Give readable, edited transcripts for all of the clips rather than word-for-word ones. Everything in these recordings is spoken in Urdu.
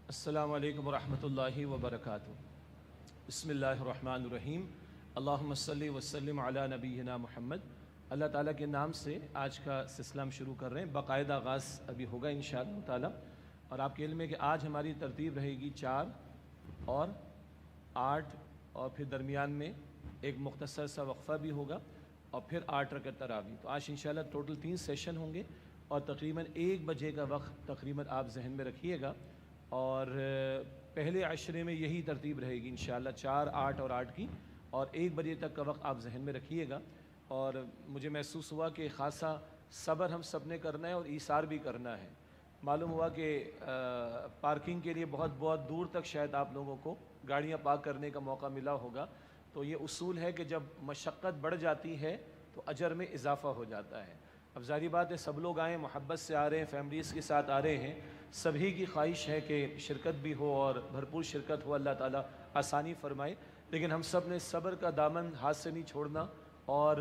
السلام علیکم ورحمۃ اللہ وبرکاتہ۔ بسم اللہ الرحمن الرحیم۔ اللہم صلی وسلم علی نبینا محمد۔ اللہ تعالیٰ کے نام سے آج کا سلسلہ ہم شروع کر رہے ہیں۔ باقاعدہ آغاز ابھی ہوگا انشاءاللہ تعالیٰ، اور آپ کے علم ہے کہ آج ہماری ترتیب رہے گی 4 اور 8، اور پھر درمیان میں ایک مختصر سا وقفہ بھی ہوگا، اور پھر 8 رکعت تراویح۔ تو آج انشاءاللہ ٹوٹل 3 سیشن ہوں گے، اور تقریباً 1 بجے کا وقت تقریباً آپ ذہن میں رکھیے گا، اور پہلے عشرے میں یہی ترتیب رہے گی انشاءاللہ، 4، 8 اور 8 کی، اور 1 بجے تک کا وقت آپ ذہن میں رکھیے گا۔ اور مجھے محسوس ہوا کہ خاصا صبر ہم سب نے کرنا ہے اور ایثار بھی کرنا ہے۔ معلوم ہوا کہ پارکنگ کے لیے بہت بہت دور تک شاید آپ لوگوں کو گاڑیاں پارک کرنے کا موقع ملا ہوگا۔ تو یہ اصول ہے کہ جب مشقت بڑھ جاتی ہے تو اجر میں اضافہ ہو جاتا ہے۔ اب ظاہری بات ہے سب لوگ آئیں، محبت سے آ رہے ہیں، فیملیز کے ساتھ آ رہے ہیں، سبھی کی خواہش ہے کہ شرکت بھی ہو اور بھرپور شرکت ہو، اللہ تعالیٰ آسانی فرمائے۔ لیکن ہم سب نے صبر کا دامن ہاتھ سے نہیں چھوڑنا، اور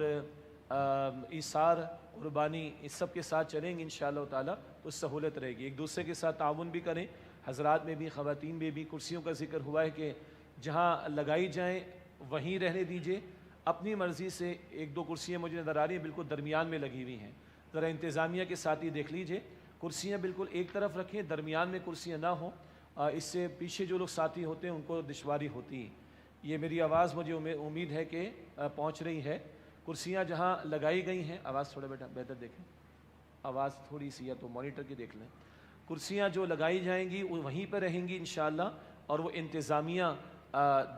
ایثار، قربانی اس سب کے ساتھ چلیں گے انشاءاللہ تعالیٰ تو سہولت رہے گی۔ ایک دوسرے کے ساتھ تعاون بھی کریں، حضرات میں بھی، خواتین میں بھی۔ کرسیوں کا ذکر ہوا ہے کہ جہاں لگائی جائیں وہیں رہنے دیجیے، اپنی مرضی سے۔ 1-2 کرسیاں مجھے نظر آ رہی ہیں بالکل درمیان میں لگی ہوئی ہیں، ذرا انتظامیہ کے ساتھ ہی دیکھ لیجئے، کرسیاں بالکل ایک طرف رکھیں، درمیان میں کرسیاں نہ ہوں، اس سے پیچھے جو لوگ ساتھی ہوتے ہیں ان کو دشواری ہوتی ہے۔ یہ میری آواز مجھے امید ہے کہ پہنچ رہی ہے۔ کرسیاں جہاں لگائی گئی ہیں، آواز تھوڑا بہتر دیکھیں، آواز تھوڑی سی ہے تو مانیٹر کی دیکھ لیں۔ کرسیاں جو لگائی جائیں گی وہ وہیں پہ رہیں گی انشاءاللہ، اور وہ انتظامیہ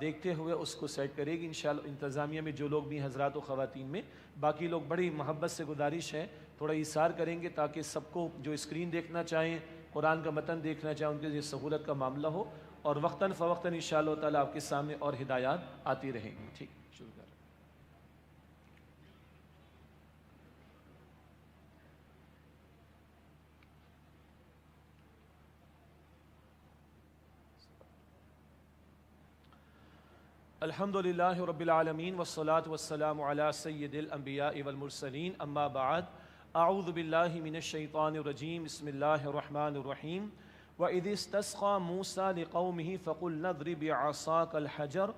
دیکھتے ہوئے اس کو سیٹ کرے گی انشاءاللہ۔ انتظامیہ میں جو لوگ بھی حضرات و خواتین میں، باقی لوگ بڑی محبت سے گزارش ہے تھوڑا ایثار کریں گے تاکہ سب کو جو اسکرین دیکھنا چاہیں، قرآن کا متن دیکھنا چاہیں، ان کے لیے سہولت کا معاملہ ہو، اور وقتاً فوقتاً انشاءاللہ تعالیٰ آپ کے سامنے اور ہدایات آتی رہیں گی۔ ٹھیک، شروع کر رہے ہیں۔ الحمد للہ رب العالمین والصلاة والسلام علی سید الانبیاء والمرسلین، اما بعد، اعوذ باللہ من الشیطان الرجیم، بسم اللہ الرحمن الرحیم۔ وَإِذِ اسْتَسْقَىٰ مُوسَىٰ لِقَوْمِهِ فَقُلْنَا اضْرِبْ بِعَصَاكَ الْحَجَرَ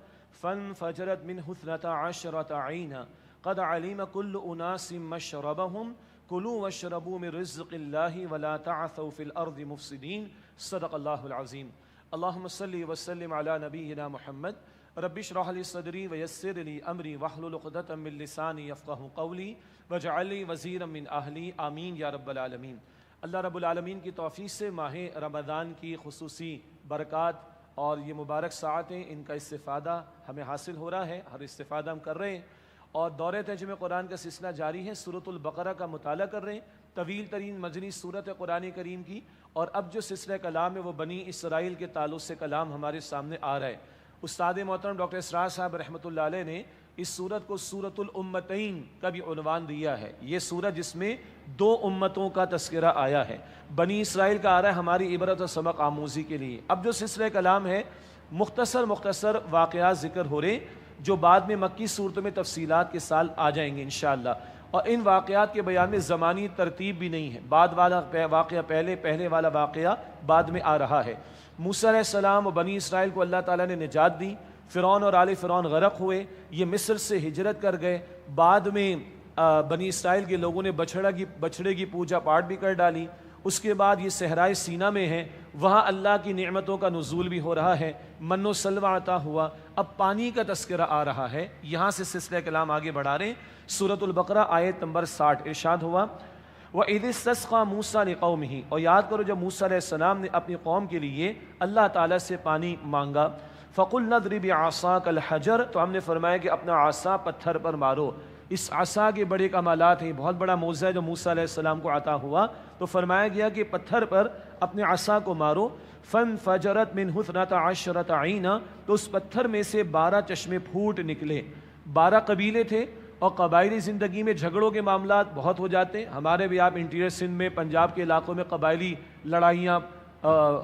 فَانْفَجَرَتْ مِنْهُ 12 عَيْنًا قَدْ عَلِمَ كُلُّ أُنَاسٍ مَّشْرَبَهُمْ كُلُوا وَاشْرَبُوا مِن رِّزْقِ اللَّهِ وَلَا تَعْثَوْا فِي الْأَرْضِ مُفْسِدِينَ صدق اللہ العظیم۔ اللہم صلی وسلم علی نبینا محمد۔ رب اشرح لی صدری ویسر لی امری واحلل عقدۃ من لسانی یفقہوا قولی واجعل لی وزیرا من اہلی، آمین یا رب العالمین۔ اللہ رب العالمین کی توفیق سے ماہ رمضان کی خصوصی برکات اور یہ مبارک ساعتیں، ان کا استفادہ ہمیں حاصل ہو رہا ہے، ہر استفادہ ہم کر رہے ہیں، اور دورہ ترجمہ قرآن کا سلسلہ جاری ہے۔ سورۃ البقرہ کا مطالعہ کر رہے ہیں، طویل ترین مدنی سورت ہے قرآن کریم کی، اور اب جو سلسلہ کلام ہے وہ بنی اسرائیل کے تعلق سے کلام ہمارے سامنے آ رہا ہے۔ استاد محترم ڈاکٹر اسرار صاحب رحمۃ اللہ علیہ نے اس سورت کو سورۃ الامتین کا بھی عنوان دیا ہے۔ یہ سورت جس میں 2 امتوں کا تذکرہ آیا ہے، بنی اسرائیل کا آ رہا ہے ہماری عبرت و سبق آموزی کے لیے۔ اب جو سلسلہ کلام ہے مختصر واقعات ذکر ہو رہے، جو بعد میں مکی صورتوں میں تفصیلات کے ساتھ آ جائیں گے انشاءاللہ، اور ان واقعات کے بیان میں زمانی ترتیب بھی نہیں ہے، بعد والا واقعہ پہلے والا واقعہ بعد میں آ رہا ہے۔ موسیٰ علیہ السلام و بنی اسرائیل کو اللہ تعالیٰ نے نجات دی، فرعون اور آل فرعون غرق ہوئے، یہ مصر سے ہجرت کر گئے، بعد میں بنی اسرائیل کے لوگوں نے بچھڑے کی پوجا پاٹ بھی کر ڈالی۔ اس کے بعد یہ صحرائے سینا میں ہیں، وہاں اللہ کی نعمتوں کا نزول بھی ہو رہا ہے، من و سلوہ عطا ہوا، اب پانی کا تذکرہ آ رہا ہے۔ یہاں سے سلسلہ کلام آگے بڑھا رہے ہیں۔ سورۃ البقرہ آیت نمبر 60 ارشاد ہوا، وَإِذِ اسْتَسْقَىٰ مُوسَىٰ لِقَوْمِهِ، اور یاد کرو جب موسیٰ علیہ السلام نے اپنی قوم کے لیے اللہ تعالیٰ سے پانی مانگا، فَقُلْنَا اضْرِبْ بِعَصَاكَ الْحَجَرَ، تو ہم نے فرمایا کہ اپنا عصا پتھر پر مارو۔ اس عصا کے بڑے کمالات ہیں، بہت بڑا معجزہ جو موسیٰ علیہ السلام کو عطا ہوا، تو فرمایا گیا کہ پتھر پر اپنے عصا کو مارو، فَانْفَجَرَتْ مِنْهُ 12 عَيْنًا، تو اس پتھر میں سے 12 چشمے پھوٹ نکلے۔ 12 قبیلے تھے، اور قبائلی زندگی میں جھگڑوں کے معاملات بہت ہو جاتے ہیں، ہمارے بھی آپ انٹیریئر سندھ میں، پنجاب کے علاقوں میں قبائلی لڑائیاں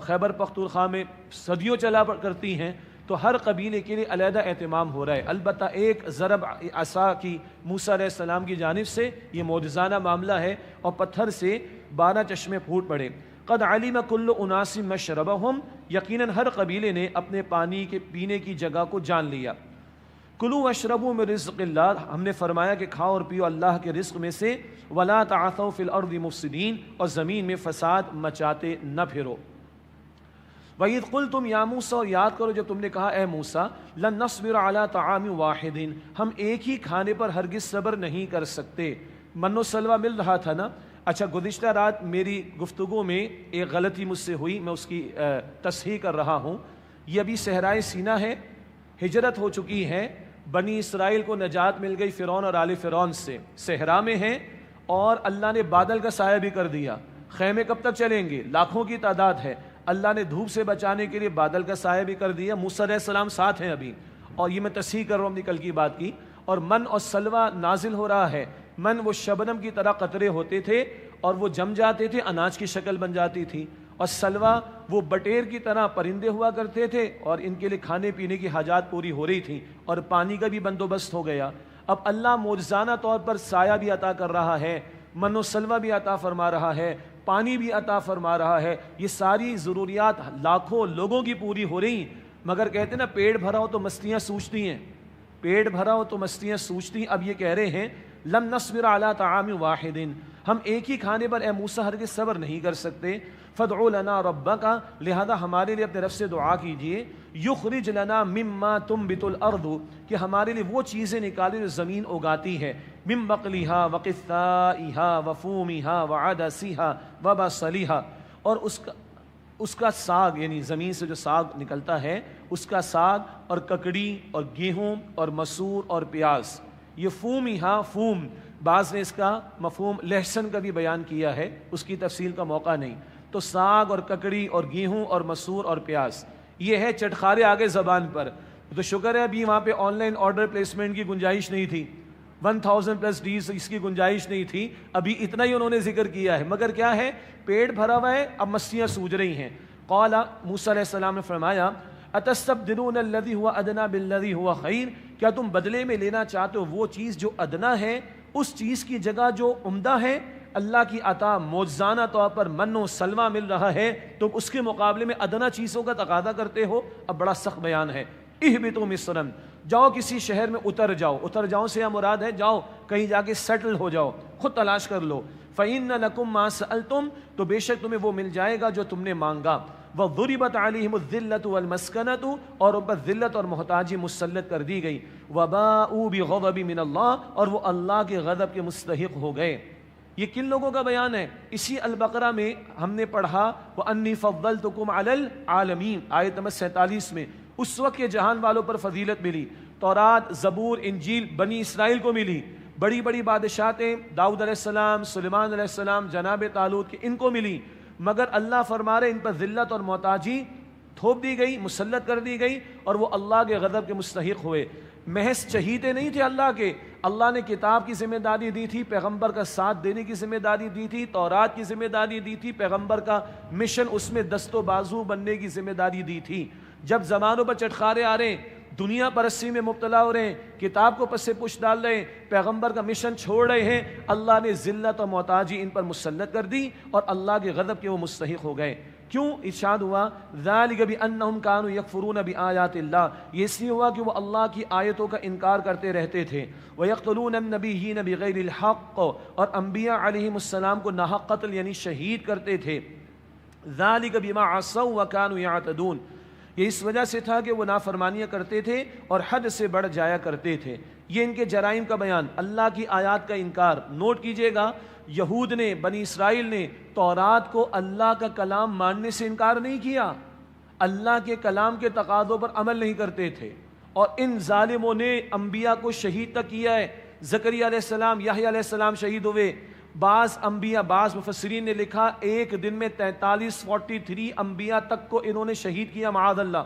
خیبر پختونخوا میں صدیوں چلا کرتی ہیں، تو ہر قبیلے کے لیے علیحدہ اہتمام ہو رہا ہے۔ البتہ ایک ضرب عصا کی موسیٰ علیہ السلام کی جانب سے یہ معجزانہ معاملہ ہے، اور پتھر سے 12 چشمے پھوٹ پڑے۔ قد علم کل اناس مشربہم، یقیناً ہر قبیلے نے اپنے پانی کے پینے کی جگہ کو جان لیا. کلوا واشربوا من رزق اللہ، ہم نے فرمایا کہ کھاؤ اور پیو اللہ کے رزق میں سے. ولا تعثوا فی الارض مفسدین، اور زمین میں فساد مچاتے نہ پھرو. وَإِذْ قُلْتُمْ يَا مُوسَىٰ، اور یاد کرو جب تم نے کہا اے موسیٰ، لَن نَّصْبِرَ عَلَىٰ طَعَامٍ وَاحِدٍ، ہم ایک ہی کھانے پر ہرگز صبر نہیں کر سکتے. من و سلوہ مل رہا تھا نا. اچھا، گزشتہ رات میری گفتگو میں ایک غلطی مجھ سے ہوئی، میں اس کی تصحیح کر رہا ہوں. یہ ابھی صحرائے سینا ہے، ہجرت ہو چکی ہے، بنی اسرائیل کو نجات مل گئی فرعون اور آل فرعون سے، صحرا میں ہیں اور اللہ نے بادل کا سایہ بھی کر دیا. خیمے کب تک چلیں گے؟ لاکھوں کی تعداد ہے. اللہ نے دھوپ سے بچانے کے لیے بادل کا سایہ بھی کر دیا. موسیٰ علیہ السلام ساتھ ہیں ابھی، اور یہ میں تصحیح کر رہا ہوں اپنی کل کی بات کی. اور من اور سلوہ نازل ہو رہا ہے. من وہ شبنم کی طرح قطرے ہوتے تھے اور وہ جم جاتے تھے، اناج کی شکل بن جاتی تھی. اور سلوہ وہ بٹیر کی طرح پرندے ہوا کرتے تھے اور ان کے لیے کھانے پینے کی حاجات پوری ہو رہی تھی، اور پانی کا بھی بندوبست ہو گیا. اب اللہ معجزانہ طور پر سایہ بھی عطا کر رہا ہے، من و سلوہ بھی عطا فرما رہا ہے، پانی بھی عطا فرما رہا ہے. یہ ساری ضروریات لاکھوں لوگوں کی پوری ہو رہی، مگر کہتے ہیں نا پیٹ بھرا ہو تو مستیاں سوچتی ہیں، پیٹ بھرا ہو تو مستیاں سوچتی ہیں. اب یہ کہہ رہے ہیں لن نصبر علی طعام واحد، ہم ایک ہی کھانے پر اے موسیٰ ہرگز صبر نہیں کر سکتے. فادع لنا ربک، لہذا ہمارے لیے اپنے رب سے دعا کیجیے. یخرج لنا مما تنبت الارض، کہ ہمارے لیے وہ چیزیں نکالے جو زمین اگاتی ہے. من بقلها وقثائها وفومها وعدسها وبصلها، اور اس کا ساگ، یعنی زمین سے جو ساگ نکلتا ہے اس کا ساگ، اور ککڑی اور گیہوں اور مسور اور پیاز. یہ فومها، فوم بعض نے اس کا مفہوم لہسن کا بھی بیان کیا ہے، اس کی تفصیل کا موقع نہیں. تو ساگ اور ککڑی اور گیہوں اور مسور اور پیاز، یہ ہے چٹخارے آگے زبان پر. تو شکر ہے ابھی وہاں پہ آن لائن آرڈر پلیسمنٹ کی گنجائش نہیں تھی، 1000+ ڈیز اس کی گنجائش نہیں تھی. ابھی اتنا ہی انہوں نے ذکر کیا ہے، مگر کیا ہے، پیٹ بھرا ہوا ہے، اب مستیاں سوج رہی ہیں. قال، موسیٰ علیہ السلام نے فرمایا، اتستبدلون الذی هو ادنی بالذی هو خیر، کیا تم بدلے میں لینا چاہتے ہو وہ چیز جو ادنا ہے اس چیز کی جگہ جو عمدہ ہے؟ اللہ کی عطا معجزانہ طور پر من و سلوہ مل رہا ہے، تم اس کے مقابلے میں ادنا چیزوں کا تقاضا کرتے ہو. اب بڑا سخت بیان ہے. اہبطوا مصرا، جاؤ کسی شہر میں اتر جاؤ. اتر جاؤ سے مراد ہے جاؤ کہیں جا کے سیٹل ہو جاؤ، خود تلاش کر لو. فإن لکم ما سألتم، تو بے شک تمہیں وہ مل جائے گا جو تم نے مانگا. وضربت علیہم الذلۃ والمسکنۃ، اور ان پر ذلت اور محتاجی مسلط کر دی گئی. وباءوا بغضب من اللہ، اور وہ اللہ کے غضب کے مستحق ہو گئے. یہ کن لوگوں کا بیان ہے؟ اسی البقرہ میں ہم نے پڑھا وَأَنِّي فَضَّلْتُكُمْ عَلَى الْعَالَمِينَ، آیت نمبر 47 میں. اس وقت کے جہان والوں پر فضیلت ملی. تورات، زبور، انجیل بنی اسرائیل کو ملی. بڑی بڑی بادشاہتیں داؤد علیہ السلام، سلیمان علیہ السلام، جناب طالوت کی، ان کو ملی. مگر اللہ فرما رہے ان پر ذلت اور محتاجی تھوپ دی گئی، مسلط کر دی گئی، اور وہ اللہ کے غضب کے مستحق ہوئے. محض چہیتے نہیں تھے اللہ کے، اللہ نے کتاب کی ذمہ داری دی تھی، پیغمبر کا ساتھ دینے کی ذمہ داری دی تھی، تورات کی ذمہ داری دی تھی، پیغمبر کا مشن اس میں دست و بازو بننے کی ذمہ داری دی تھی. جب زمانوں پر چٹخارے آ رہے ہیں، دنیا پرستی میں مبتلا ہو رہے ہیں، کتاب کو پس پش ڈال رہے ہیں، پیغمبر کا مشن چھوڑ رہے ہیں، اللہ نے ذلت اور محتاجی ان پر مسلط کر دی اور اللہ کے غضب کے وہ مستحق ہو گئے. کیوں؟ ارشاد ہوا ذالک بانہم کانوا یکفرون بآیات اللہ، یہ اس لیے ہوا کہ وہ اللہ کی آیتوں کا انکار کرتے رہتے تھے. ویقتلون النبیین بغیر الحق، اور انبیاء علیہم السلام کو ناحق قتل یعنی شہید کرتے تھے. ذالک بما عصوا وکانوا یعتدون، یہ اس وجہ سے تھا کہ وہ نافرمانیاں کرتے تھے اور حد سے بڑھ جایا کرتے تھے. یہ ان کے جرائم کا بیان، اللہ کی آیات کا انکار. نوٹ کیجئے گا، یہود نے، بنی اسرائیل نے تورات کو اللہ کا کلام ماننے سے انکار نہیں کیا، اللہ کے کلام کے تقاضوں پر عمل نہیں کرتے تھے. اور ان ظالموں نے انبیاء کو شہید تک کیا ہے. زکریا علیہ السلام، یحییٰ علیہ السلام شہید ہوئے. بعض انبیاء، بعض مفسرین نے لکھا ایک دن میں 43 انبیاء تک کو انہوں نے شہید کیا، معاذ اللہ.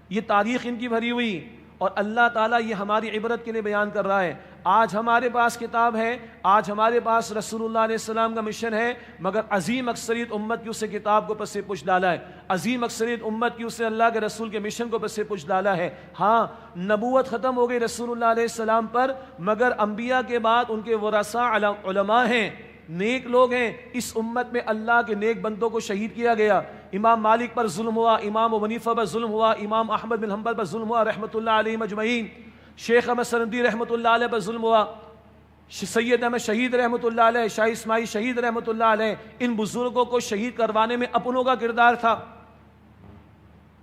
یہ تاریخ ان کی بھری ہوئی، اور اللہ تعالیٰ یہ ہماری عبرت کے لیے بیان کر رہا ہے. آج ہمارے پاس کتاب ہے، آج ہمارے پاس رسول اللہ علیہ السلام کا مشن ہے، مگر عظیم اکثریت امت کی اسے کتاب کو پس پش ڈالا ہے. عظیم اکثریت امت کی اسے اللہ کے رسول کے مشن کو پس پش ڈالا ہے. ہاں، نبوت ختم ہو گئی رسول اللہ علیہ السلام پر، مگر انبیاء کے بعد ان کے ورثاء علماء ہیں، نیک لوگ ہیں. اس امت میں اللہ کے نیک بندوں کو شہید کیا گیا. امام مالک پر ظلم ہوا, امام ابو حنیفہ پر ظلم ہوا, امام احمد بن حنبل پر ظلم ہوا رحمۃ اللہ علیہ مجمعین, شیخ احمد سندی رحمۃ اللہ علیہ پر ظلم ہوا, سید احمد شہید رحمۃ اللہ علیہ, شاہ اسماعیل شہید رحمۃ اللہ علیہ. ان بزرگوں کو شہید کروانے میں اپنوں کا کردار تھا.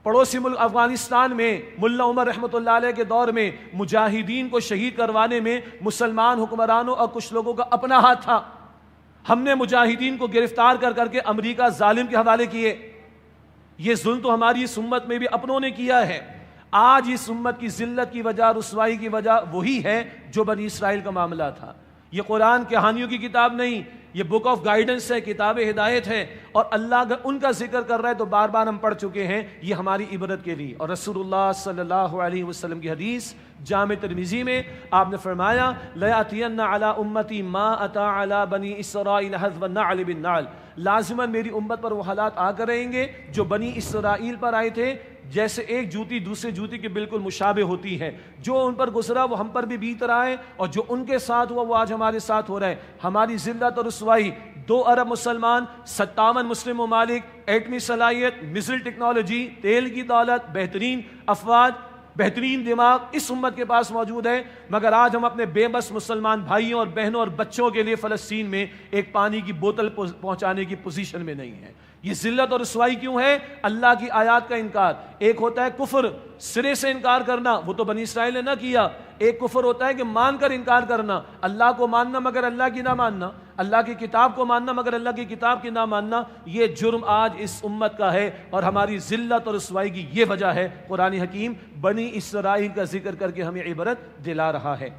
پڑوسی ملک افغانستان میں ملا عمر رحمۃ اللہ علیہ کے دور میں مجاہدین کو شہید کروانے میں مسلمان حکمرانوں اور کچھ لوگوں کا اپنا ہاتھ تھا. ہم نے مجاہدین کو گرفتار کر کر کے امریکہ ظالم کے حوالے کیے. یہ ظلم تو ہماری اس امت میں بھی اپنوں نے کیا ہے. آج اس امت کی ذلت کی وجہ, رسوائی کی وجہ وہی ہے جو بنی اسرائیل کا معاملہ تھا. یہ قرآن کہانیوں کی کتاب نہیں, یہ بک آف گائیڈنس ہے, کتاب ہدایت ہے. اور اللہ اگر ان کا ذکر کر رہا ہے تو بار بار ہم پڑھ چکے ہیں, یہ ہماری عبرت کے لیے. اور رسول اللہ صلی اللہ علیہ وسلم کی حدیث جامع ترمذی میں آپ نے فرمایا لَيَأْتِيَنَّ عَلَىٰ أُمَّتِي مَا أَتَىٰ عَلَىٰ بَنِي إِسْرَائِيلَ حَذْوَ النَّعْلِ بِالنَّعْلِ. لازماً میری امت پر وہ حالات آ کر رہیں گے جو بنی اسرائیل پر آئے تھے, جیسے ایک جوتی دوسرے جوتی کے بالکل مشابہ ہوتی ہے. جو ان پر گزرا وہ ہم پر بھی بیت رہا ہے, اور جو ان کے ساتھ ہوا وہ آج ہمارے ساتھ ہو رہا ہے. ہماری ذلت اور رسوائی, 2 ارب مسلمان, 57 مسلم ممالک, ایٹمی صلاحیت, میزائل ٹیکنالوجی, تیل کی دولت, بہترین افواج, بہترین دماغ اس امت کے پاس موجود ہے, مگر آج ہم اپنے بے بس مسلمان بھائیوں اور بہنوں اور بچوں کے لیے فلسطین میں ایک پانی کی بوتل پہنچانے کی پوزیشن میں نہیں ہے. یہ ذلت اور رسوائی کیوں ہے؟ اللہ کی آیات کا انکار. ایک ہوتا ہے کفر, سرے سے انکار کرنا, وہ تو بنی اسرائیل نے نہ کیا. ایک کفر ہوتا ہے کہ مان کر انکار کرنا, اللہ کو ماننا مگر اللہ کی نہ ماننا, اللہ کی کتاب کو ماننا مگر اللہ کی کتاب کی نہ ماننا. یہ جرم آج اس امت کا ہے, اور ہماری ذلت اور رسوائی کی یہ وجہ ہے. قرآن حکیم بنی اسرائیل کا ذکر کر کے ہمیں عبرت دلا رہا ہے.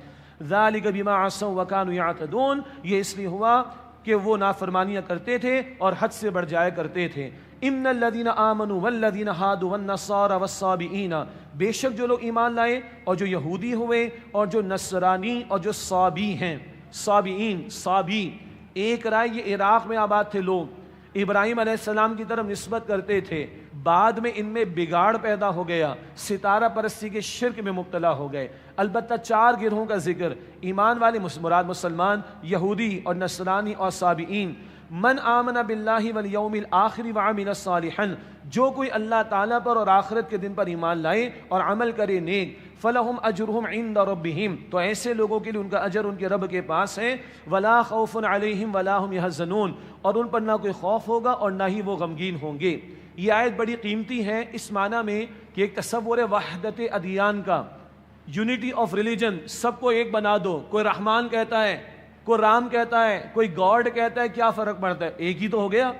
ذَلِكَ بِمَا عَصَوْا وَكَانُوا يَعْتَدُونَ. یہ اس لیے ہوا کہ وہ نافرمانیاں کرتے تھے اور حد سے بڑھ جایا کرتے تھے. ان الذین آمنوا والذین ہادوا والنصارى والصابئین. بے شک جو لوگ ایمان لائے اور جو یہودی ہوئے اور جو نصرانی اور جو صابی ہیں. صابئین, صابی ایک رائے یہ عراق میں آباد تھے لوگ, ابراہیم علیہ السلام کی طرف نسبت کرتے تھے. بعد میں ان میں بگاڑ پیدا ہو گیا, ستارہ پرستی کے شرک میں مبتلا ہو گئے. البتہ 4 گروہوں کا ذکر, ایمان والے مراد مسلمان, یہودی اور نصرانی اور صابئین. من آمن باللہ والیوم الآخر وعمل صالحا. جو کوئی اللہ تعالیٰ پر اور آخرت کے دن پر ایمان لائے اور عمل کرے نیک, فلہم اجرہم عند ربہم. تو ایسے لوگوں کے لیے ان کا اجر ان کے رب کے پاس ہے. ولا خوف علیہم ولا ہم یحزنون. اور ان پر نہ کوئی خوف ہوگا اور نہ ہی وہ غمگین ہوں گے. یہ آیت بڑی قیمتی ہے اس معنی میں کہ ایک تصور وحدت ادیان کا, یونٹی آف ریلیجن, سب کو ایک بنا دو. کوئی رحمان کہتا ہے, کوئی رام کہتا ہے, کوئی گاڈ کہتا ہے, کیا فرق پڑتا ہے؟ ایک ہی تو ہو گیا.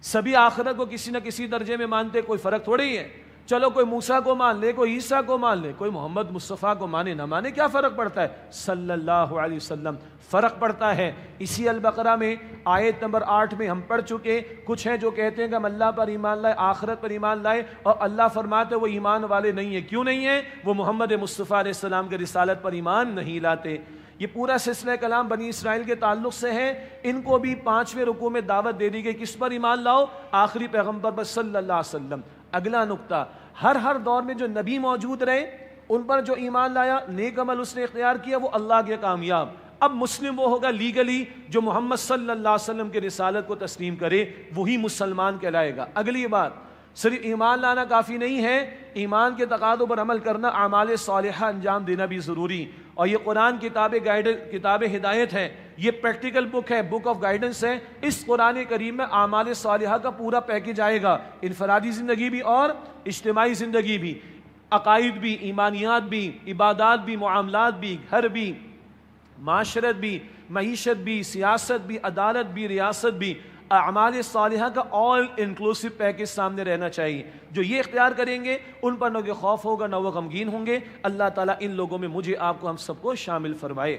سبھی آخرت کو کسی نہ کسی درجے میں مانتے, کوئی فرق تھوڑی ہے. چلو کوئی موسیٰ کو مان لے, کوئی عیسیٰ کو مان لے, کوئی محمد مصطفیٰ کو مانے نہ مانے, کیا فرق پڑتا ہے؟ صلی اللہ علیہ وسلم. فرق پڑتا ہے. اسی البقرہ میں آیت نمبر 8 میں ہم پڑھ چکے, کچھ ہیں جو کہتے ہیں کہ ہم اللہ پر ایمان لائے, آخرت پر ایمان لائے, اور اللہ فرماتے وہ ایمان والے نہیں ہیں. کیوں نہیں ہیں؟ وہ محمد مصطفیٰ علیہ السلام کے رسالت پر ایمان نہیں لاتے. یہ پورا سلسلہ کلام بنی اسرائیل کے تعلق سے ہے. ان کو بھی 5ویں رکوع میں دعوت دے دی گئی, کس پر ایمان لاؤ؟ آخری پیغمبر پر صلی اللہ علیہ وسلم. اگلا نقطہ, ہر دور میں جو نبی موجود رہے ان پر جو ایمان لایا, نیک عمل اس نے اختیار کیا, وہ اللہ کے کامیاب. اب مسلم وہ ہوگا لیگلی جو محمد صلی اللہ علیہ وسلم کے رسالت کو تسلیم کرے, وہی مسلمان کہلائے گا. اگلی بات, صرف ایمان لانا کافی نہیں ہے, ایمان کے تقاضوں پر عمل کرنا, اعمال صالحہ انجام دینا بھی ضروری. اور یہ قرآن کتاب ہدایت ہے, یہ پریکٹیکل بک ہے, بک آف گائیڈنس ہے. اس قرآن کریم میں اعمال صالحہ کا پورا پیکج آئے گا, انفرادی زندگی بھی اور اجتماعی زندگی بھی, عقائد بھی, ایمانیات بھی, عبادات بھی, معاملات بھی, گھر بھی, معاشرت بھی, معیشت بھی, سیاست بھی, عدالت بھی, ریاست بھی. اعمال صالحہ کا آل انکلوسیو پیکج سامنے رہنا چاہیے. جو یہ اختیار کریں گے ان پر نہ کوئی خوف ہوگا نہ وہ غمگین ہوں گے. اللہ تعالیٰ ان لوگوں میں مجھے, آپ کو, ہم سب کو شامل فرمائے.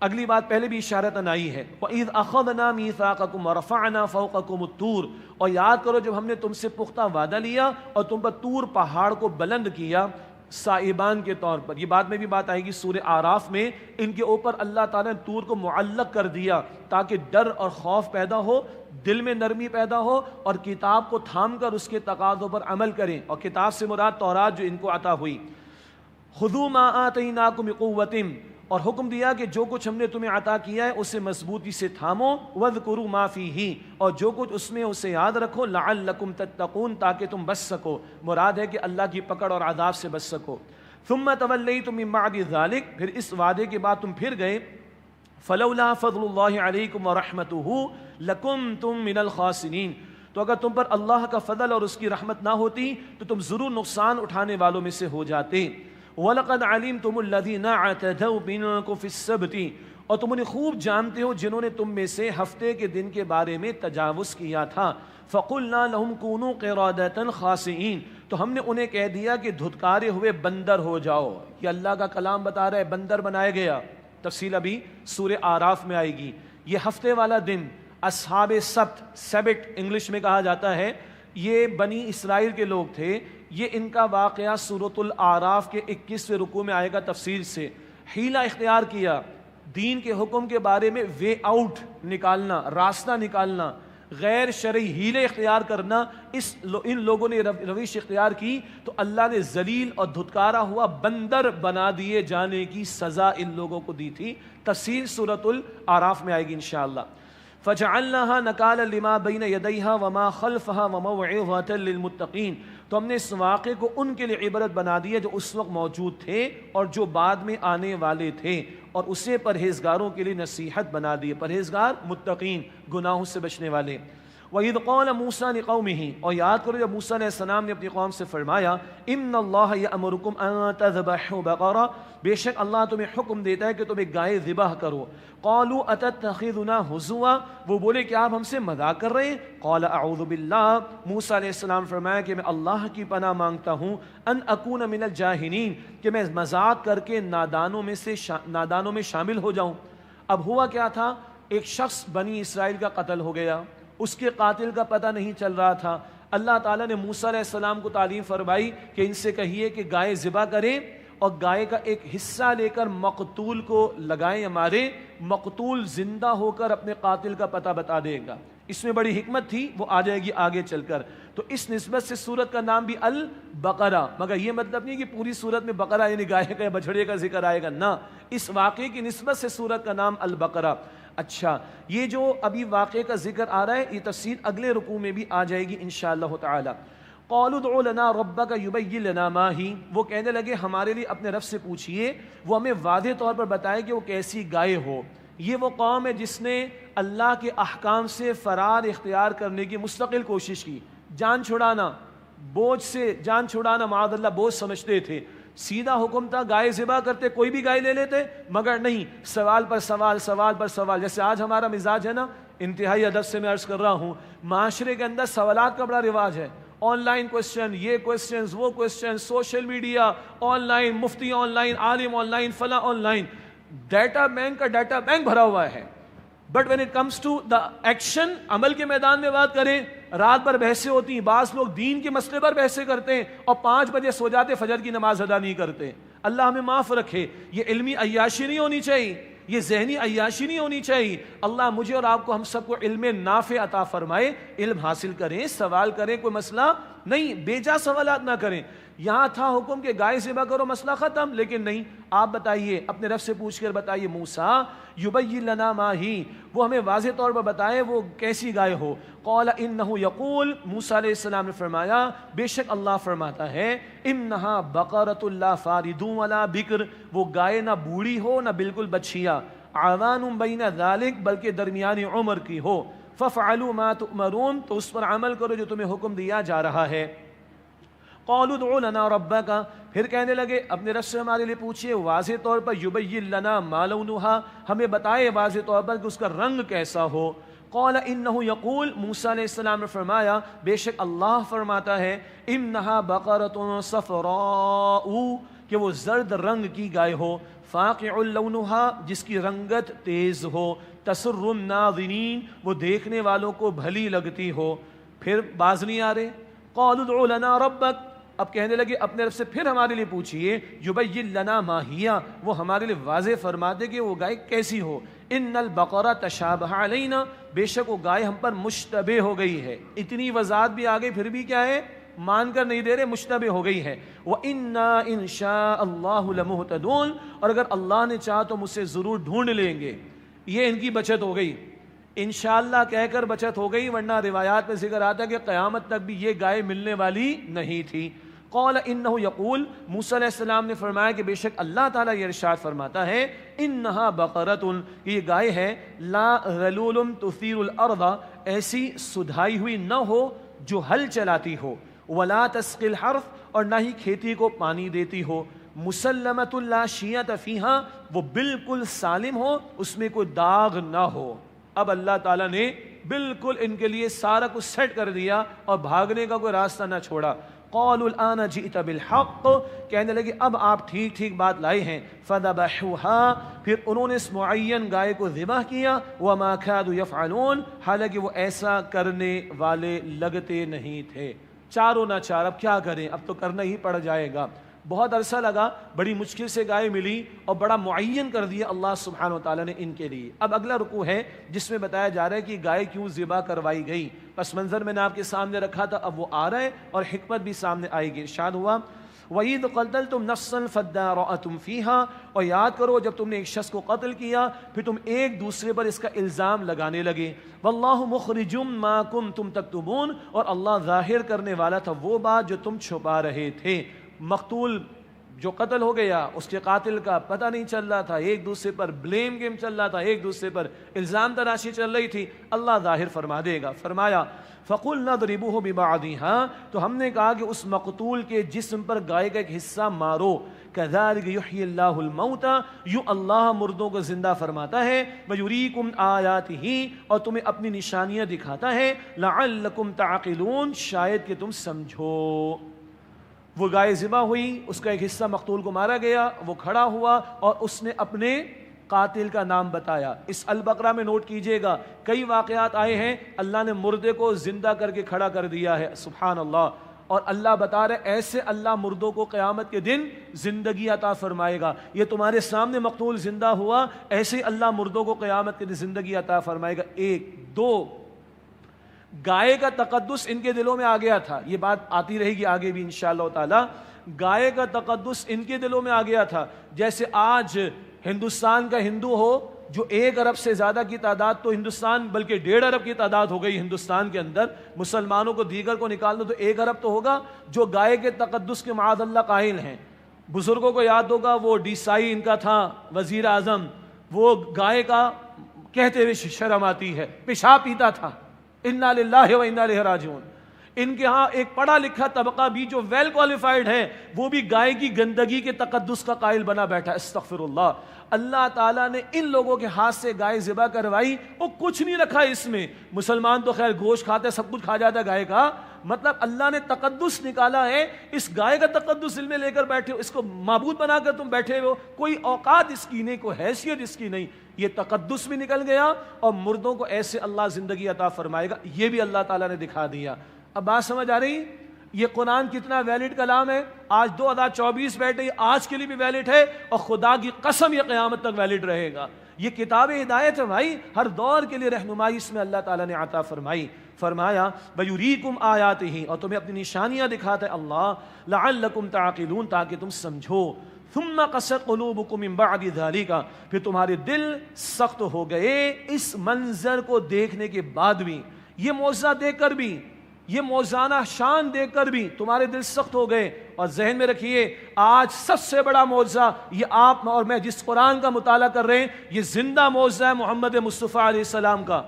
اگلی بات پہلے بھی اشارتاً آئی ہے, وَإِذْ أَخَذْنَا مِيثَاقَكُمْ وَرَفَعْنَا فَوْقَكُمُ الطُّورَ. اور یاد کرو جب ہم نے تم سے پختہ وعدہ لیا اور تم پر طور پہاڑ کو بلند کیا صائبان کے طور پر. یہ بعد میں بھی بات آئے گی سورہ اعراف میں. ان کے اوپر اللہ تعالیٰ نے طور کو معلق کر دیا تاکہ ڈر اور خوف پیدا ہو, دل میں نرمی پیدا ہو, اور کتاب کو تھام کر اس کے تقاضوں پر عمل کریں. اور کتاب سے مراد تورات جو ان کو عطا ہوئی. خذوا ما آتیناکم بقوۃ, اور حکم دیا کہ جو کچھ ہم نے تمہیں عطا کیا ہے اسے مضبوطی سے تھامو، وَاذْكُرُوا مَا فِيهِ، اور جو کچھ اس میں اسے یاد رکھو، لَعَلَّكُمْ تَتَّقُونَ، تاکہ تم بچ سکو، مراد ہے کہ اللہ کی پکڑ اور عذاب سے بچ سکو۔ ثُمَّ تَوَلَّيْتُم مِّن بَعْدِ ذَلِكَ، پھر اس وعدے کے بعد تم پھر گئے، فَلَوْلَا فَضْلُ اللَّهِ عَلَيْكُمْ وَرَحْمَتُهُ لَكُنتُم مِّنَ الْخَاسِرِينَ، تو اگر تم پر اللہ کا فضل اور اس کی رحمت نہ ہوتی تو تم ضرور نقصان اٹھانے والوں میں سے ہو جاتے۔ وَلَقَدْ عَلِمْتُمُ الَّذِينَ اعْتَدَوْا مِنكُمْ فِي السَّبْتِ، اور تم انہیں خوب جانتے ہو جنہوں نے تم میں سے ہفتے کے دن کے بارے میں تجاوز کیا تھا۔ فَقُلْنَا لَهُمْ كُونُوا قِرَادَةً خَاسِئِينَ، تو ہم نے انہیں کہہ دیا کہ دھتکارے ہوئے بندر ہو جاؤ۔ یہ اللہ کا کلام بتا رہا ہے بندر بنایا گیا، تفصیل ابھی سورہ اعراف میں آئے گی۔ یہ ہفتے والا دن اصحاب سبت، سبت انگلش میں کہا جاتا ہے، یہ بنی اسرائیل کے لوگ تھے۔ یہ ان کا واقعہ سورۃ الاعراف کے 21ویں رکوع میں آئے گا تفصیل سے۔ حیلہ اختیار کیا، دین کے حکم کے بارے میں وے آؤٹ نکالنا، راستہ نکالنا، غیر شرعی ہیلے اختیار کرنا، ان لوگوں نے روش اختیار کی تو اللہ نے ذلیل اور دھتکارا ہوا بندر بنا دیے جانے کی سزا ان لوگوں کو دی تھی۔ تفصیل سورۃ الاعراف میں آئے گی انشاءاللہ۔ فَجَعَلْنَاهَا نَكَالًا لِمَا بَيْنَ يَدَيْهَا وَمَا خَلْفَهَا وَمَوْعِظَةً لِلْمُتَّقِينَ، تو ہم نے اس واقعے کو ان کے لیے عبرت بنا دی ہے جو اس وقت موجود تھے اور جو بعد میں آنے والے تھے، اور اسے پرہیزگاروں کے لیے نصیحت بنا دی ہے۔ پرہیزگار متقین، گناہوں سے بچنے والے۔ وَإِذْ قَالَ مُوسَىٰ لِقَوْمِهِ، اور یاد کرو جب موسیٰ علیہ السلام نے اپنی قوم سے فرمایا، إِنَّ اللَّهَ يَأْمُرُكُمْ أَن تَذْبَحُوا بَقَرَةً، بے شک اللہ تمہیں حکم دیتا ہے کہ تم ایک گائے ذبح کرو۔ قَالُوا أَتَتَّخِذُنَا هُزُوًا، وہ بولے کہ آپ ہم سے مذاق کر رہے ہیں۔ قَالَ أَعُوذُ بِاللَّهِ، موسیٰ علیہ السلام فرمایا کہ میں اللہ کی پناہ مانگتا ہوں، أَنْ أَكُونَ مِنَ الْجَاهِلِينَ، کہ میں مذاق کر کے نادانوں میں شامل ہو جاؤں۔ اب ہوا کیا تھا، ایک شخص بنی اسرائیل کا قتل ہو گیا، اس کے قاتل کا پتہ نہیں چل رہا تھا۔ اللہ تعالیٰ نے موسیٰ علیہ السلام کو تعلیم فرمائی کہ ان سے کہیے کہ گائے ذبح کریں اور گائے کا ایک حصہ لے کر مقتول کو لگائیں یا ماریں، مقتول زندہ ہو کر اپنے قاتل کا پتہ بتا دے گا۔ اس میں بڑی حکمت تھی، وہ آ جائے گی آگے چل کر۔ تو اس نسبت سے سورت کا نام بھی البقرہ، مگر یہ مطلب نہیں کہ پوری سورت میں بقرہ یعنی گائے کا یا بچھڑے کا ذکر آئے گا، نہ، اس واقعے کی نسبت سے سورت کا نام البقرہ۔ اچھا، یہ جو ابھی واقعے کا ذکر آ رہا ہے یہ تفصیل اگلے رکوع میں بھی آ جائے گی انشاءاللہ تعالی۔ قَالُوا ادْعُ لَنَا رَبَّكَ يُبَيِّن لَنَا مَا هِيَ، وہ کہنے لگے ہمارے لیے اپنے رب سے پوچھئے، وہ ہمیں واضح طور پر بتائے کہ وہ کیسی گائے ہو۔ یہ وہ قوم ہے جس نے اللہ کے احکام سے فرار اختیار کرنے کی مستقل کوشش کی، جان چھڑانا، بوجھ سے جان چھڑانا معاذ اللہ بوجھ سمجھتے تھے۔ سیدھا حکم تھا گائے ذبح کرتے، کوئی بھی گائے لے لیتے، مگر نہیں، سوال پر سوال، سوال پر سوال۔ جیسے آج ہمارا مزاج ہے نا، انتہائی ادب سے میں عرض کر رہا ہوں، معاشرے کے اندر سوالات کا بڑا رواج ہے، آن لائن کوسچن، یہ کوسچنز، وہ question, social media online, مفتی آن لائن، عالم آن لائن، فلاں آن لائن، ڈیٹا بینک کا ڈیٹا بینک بھرا ہوا ہے۔ But when it comes to the action, عمل کے میدان میں بات کریں، رات بھر بحثیں ہوتی ہیں، بعض لوگ دین کے مسئلے پر بحثیں کرتے ہیں اور 5 بجے سو جاتے، فجر کی نماز ادا نہیں کرتے۔ اللہ ہمیں معاف رکھے، یہ علمی عیاشی نہیں ہونی چاہیے، یہ ذہنی عیاشی نہیں ہونی چاہیے۔ اللہ مجھے اور آپ کو، ہم سب کو علم نافع عطا فرمائے، علم حاصل کریں، سوال کریں، کوئی مسئلہ نہیں، بے جا سوالات نہ کریں۔ یہاں تھا حکم کہ گائے ذبح کرو، مسئلہ ختم، لیکن نہیں، آپ بتائیے، اپنے رب سے پوچھ کر بتائیے، موسیٰ یبین لنا ما ہی، وہ ہمیں واضح طور پر بتائے وہ کیسی گائے ہو۔ قال انہ یقول، موسیٰ علیہ السلام نے فرمایا بے شک اللہ فرماتا ہے، انہا بقرۃ لا فارد ولا بکر، وہ گائے نہ بوڑھی ہو نہ بالکل بچھیا، عوان بین ذالک، بلکہ درمیانی عمر کی ہو، ففعلوا ما تؤمرون، تو اس پر عمل کرو جو تمہیں حکم دیا جا رہا ہے۔ قالوا ادع لنا ربک، پھر کہنے لگے اپنے رب سے ہمارے لیے پوچھئے واضح طور پر، یبین لنا ما لونہا، ہمیں بتائے واضح طور پر کہ اس کا رنگ کیسا ہو۔ قال انہ یقول، موسیٰ علیہ السلام نے فرمایا بے شک اللہ فرماتا ہے، انہا بقرۃ صفراء، کہ وہ زرد رنگ کی گائے ہو، فاقع لونہا، جس کی رنگت تیز ہو، تسر الناظرین، وہ دیکھنے والوں کو بھلی لگتی ہو۔ پھر باز نہیں آ رہے، قالوا ادع لنا ربک، اب کہنے لگے اپنے رب سے پھر ہمارے لیے پوچھئے، یبین لنا ما ہی، وہ ہمارے لیے واضح فرما دے کہ وہ گائے کیسی ہو۔ ان البقرہ تشابہ علینا، بے شک وہ گائے ہم پر مشتبہ ہو گئی ہے۔ اتنی وضاحت بھی آگے، پھر بھی کیا ہے، مان کر نہیں دے رہے، مشتبہ ہو گئی ہے۔ وَإِنَّا إِن شَاءَ اللَّهُ لَمُهْتَدُونَ، اور اگر اللہ نے چاہا تو مجھ سے ضرور ڈھونڈ لیں گے۔ یہ ان کی بچت ہو گئی، انشاءاللہ کہہ کر بچت ہو گئی، ورنہ روایات میں ذکر آتا ہے کہ قیامت تک بھی یہ گائے ملنے والی نہیں تھی۔ قال انہ یقول، موسیٰ علیہ السلام نے فرمایا کہ بے شک اللہ تعالیٰ یہ ارشاد فرماتا ہے، انہا بقرۃ، یہ گائے ہے، لا غلول تثیر الارض، ایسی سدھائی ہوئی نہ ہو جو ہل چلاتی ہو، ولا تسقی الحرث، اور نہ ہی کھیتی کو پانی دیتی ہو، مسلمۃ لا شیۃ فیہا، وہ بالکل سالم ہو، اس میں کوئی داغ نہ ہو۔ اب اللہ تعالیٰ نے بالکل ان کے لیے سارا کچھ سیٹ کر دیا اور بھاگنے کا کوئی راستہ نہ چھوڑا۔ قالوا الآن جئت بالحق، کہنے لگے اب آپ ٹھیک ٹھیک بات لائے ہیں۔ فذبحوها، پھر انہوں نے اس معین گائے کو ذبح کیا۔ وما كادوا يفعلون، حالانکہ وہ ایسا کرنے والے لگتے نہیں تھے۔ چاروں نہ چار، اب کیا کریں، اب تو کرنا ہی پڑ جائے گا۔ بہت عرصہ لگا، بڑی مشکل سے گائے ملی اور بڑا معین کر دیا اللہ سبحانہ و تعالیٰ نے ان کے لیے۔ اب اگلا رکوع ہے جس میں بتایا جا رہا ہے کہ گائے کیوں ذبح کروائی گئی۔ پس منظر میں نے آپ کے سامنے رکھا تھا، اب وہ آ رہا ہے اور حکمت بھی سامنے آئے گی۔ ارشاد ہوا، وَإِذْ قَتَلْتُمْ نَفْسًا فَادَّارَأْتُمْ فِيهَا، اور یاد کرو جب تم نے ایک شخص کو قتل کیا پھر تم ایک دوسرے پر اس کا الزام لگانے لگے۔ وَاللَّهُ مُخْرِجٌ مَا كُنْتُمْ تَكْتُمُونَ، اور اللہ ظاہر کرنے والا تھا وہ بات جو تم چھپا رہے تھے۔ مقتول جو قتل ہو گیا اس کے قاتل کا پتہ نہیں چل رہا تھا، ایک دوسرے پر بلیم گیم چل رہا تھا، ایک دوسرے پر الزام تراشی چل رہی تھی، اللہ ظاہر فرما دے گا۔ فرمایا فَقُلْنَا اضْرِبُوهُ بِبَعْضِهَا، تو ہم نے کہا کہ اس مقتول کے جسم پر گائے کا ایک حصہ مارو۔ كَذَلِكَ يُحْيِي اللَّهُ الْمَوْتَى، یوں اللہ مردوں کو زندہ فرماتا ہے۔ وَيُرِيكُمْ آيَاتِهِ، اور تمہیں اپنی نشانیاں دکھاتا ہے۔ لَعَلَّكُمْ تَعْقِلُونَ، شاید کہ تم سمجھو۔ وہ گائے ذبح ہوئی، اس کا ایک حصہ مقتول کو مارا گیا، وہ کھڑا ہوا اور اس نے اپنے قاتل کا نام بتایا۔ اس البقرہ میں نوٹ کیجئے گا کئی واقعات آئے ہیں، اللہ نے مردے کو زندہ کر کے کھڑا کر دیا ہے، سبحان اللہ۔ اور اللہ بتا رہے ایسے اللہ مردوں کو قیامت کے دن زندگی عطا فرمائے گا۔ یہ تمہارے سامنے مقتول زندہ ہوا، ایسے اللہ مردوں کو قیامت کے دن زندگی عطا فرمائے گا۔ ایک، دو، گائے کا تقدس ان کے دلوں میں آ گیا تھا، یہ بات آتی رہے گی آگے بھی انشاءاللہ تعالی۔ گائے کا تقدس ان کے دلوں میں آ گیا تھا، جیسے آج ہندوستان کا ہندو ہو جو 1 ارب سے زیادہ کی تعداد، تو ہندوستان بلکہ 1.5 ارب کی تعداد ہو گئی ہندوستان کے اندر، مسلمانوں کو دیگر کو نکال دو تو 1 ارب تو ہوگا جو گائے کے تقدس کے معاذ اللہ قائل ہیں۔ بزرگوں کو یاد ہوگا وہ ڈیسائی ان کا تھا وزیر اعظم، وہ گائے کا کہتے ہوئے شرم آتی ہے، پیشاب پیتا تھا۔ انا للہ و انا الیہ راجعون۔ ان کے ہاں ایک پڑھا لکھا طبقہ بھی جو ویل کوالیفائڈ ہے وہ بھی گائے کی گندگی کے تقدس کا قائل بنا بیٹھا۔ استغفر اللہ۔ اللہ تعالیٰ نے ان لوگوں کے ہاتھ سے گائے ذبح کروائی، وہ کچھ نہیں رکھا اس میں۔ مسلمان تو خیر گوشت کھاتے، سب کچھ کھا جاتا ہے گائے کا، مطلب اللہ نے تقدس نکالا ہے۔ اس گائے کا تقدس دل میں لے کر بیٹھے ہو، اس کو معبود بنا کر تم بیٹھے ہو، کوئی اوقات اس کی نہیں، کوئی حیثیت اس کی نہیں۔ یہ تقدس بھی نکل گیا اور مردوں کو ایسے اللہ زندگی عطا فرمائے گا، یہ بھی اللہ تعالیٰ نے دکھا دیا۔ اب بات سمجھ آ رہی؟ یہ قرآن کتنا ویلڈ کلام ہے، آج 2024 بیٹھے، یہ آج کے لیے بھی ویلڈ ہے اور خدا کی قسم یہ قیامت تک ویلڈ رہے گا۔ یہ کتاب ہدایت ہے بھائی، ہر دور کے لیے رہنمائی اس میں اللہ تعالیٰ نے عطا فرمائی۔ فرمایا وَيُرِيكُمْ آيَاتِهِ، اور تمہیں اپنی نشانیاں دکھاتا ہے اللہ، لَعَلَّكُمْ تَعْقِلُونَ، تاکہ تم سمجھو۔ ثُمَّ قَسَتْ قُلُوبُكُم مِّن بَعْدِ ذَلِكَ، پھر تمہارے دل سخت ہو گئے اس منظر کو دیکھنے کے بعد بھی، یہ معجزہ دیکھ کر بھی، یہ موزانہ شان دیکھ کر بھی تمہارے دل سخت ہو گئے۔ اور ذہن میں رکھیے آج سب سے بڑا معجزہ یہ آپ اور میں جس قرآن کا مطالعہ کر رہے ہیں، یہ زندہ معجزہ ہے محمد مصطفیٰ علیہ السلام کا،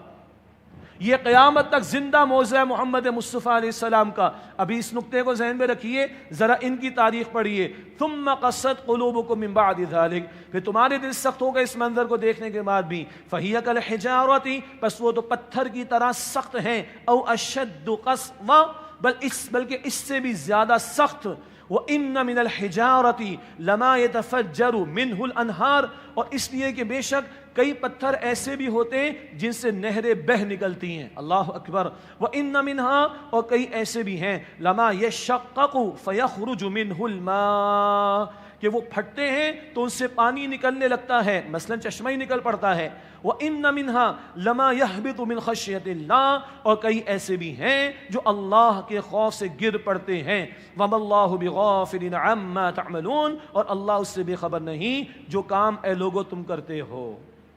یہ قیامت تک زندہ معجزہ ہے محمد مصطفیٰ علیہ السلام کا۔ ابھی اس نقطے کو ذہن میں رکھیے، ذرا ان کی تاریخ پڑھیے۔ ثم قست قلوبکم من بعد ذلک، پھر تمہارے دل سخت ہو گئے اس منظر کو دیکھنے کے بعد بھی۔ فہی کالحجارۃ، پس وہ تو پتھر کی طرح سخت ہیں، او اشد قسوہ، بلکہ اس سے بھی زیادہ سخت۔ وَإِنَّ مِنَ الْحِجَارَةِ لَمَا يَتَفَجَّرُ مِنْهُ الْأَنْهَارُ، اور اس لیے کہ بے شک کئی پتھر ایسے بھی ہوتے ہیں جن سے نہریں بہہ نکلتی ہیں۔ اللہ اکبر۔ وَإِنَّ مِنْهَا، اور کئی ایسے بھی ہیں، لَمَا يَشَّقَّقُ فَيَخْرُجُ مِنْهُ الْمَاءُ، کہ وہ پھٹتے ہیں تو ان سے پانی نکلنے لگتا ہے، مثلا چشمہ ہی نکل پڑتا ہے. وَإِنَّ مِنْهَا لَمَا يَهْبِطُ مِنْ خَشْيَةِ اللَّهِ، اور کئی ایسے بھی ہیں جو اللہ کے خوف سے گر پڑتے ہیں. وَمَا اللَّهُ بِغَافِلٍ عَمَّا تَعْمَلُونَ، اور اللہ اس سے بے خبر نہیں جو کام اے لوگو تم کرتے ہو.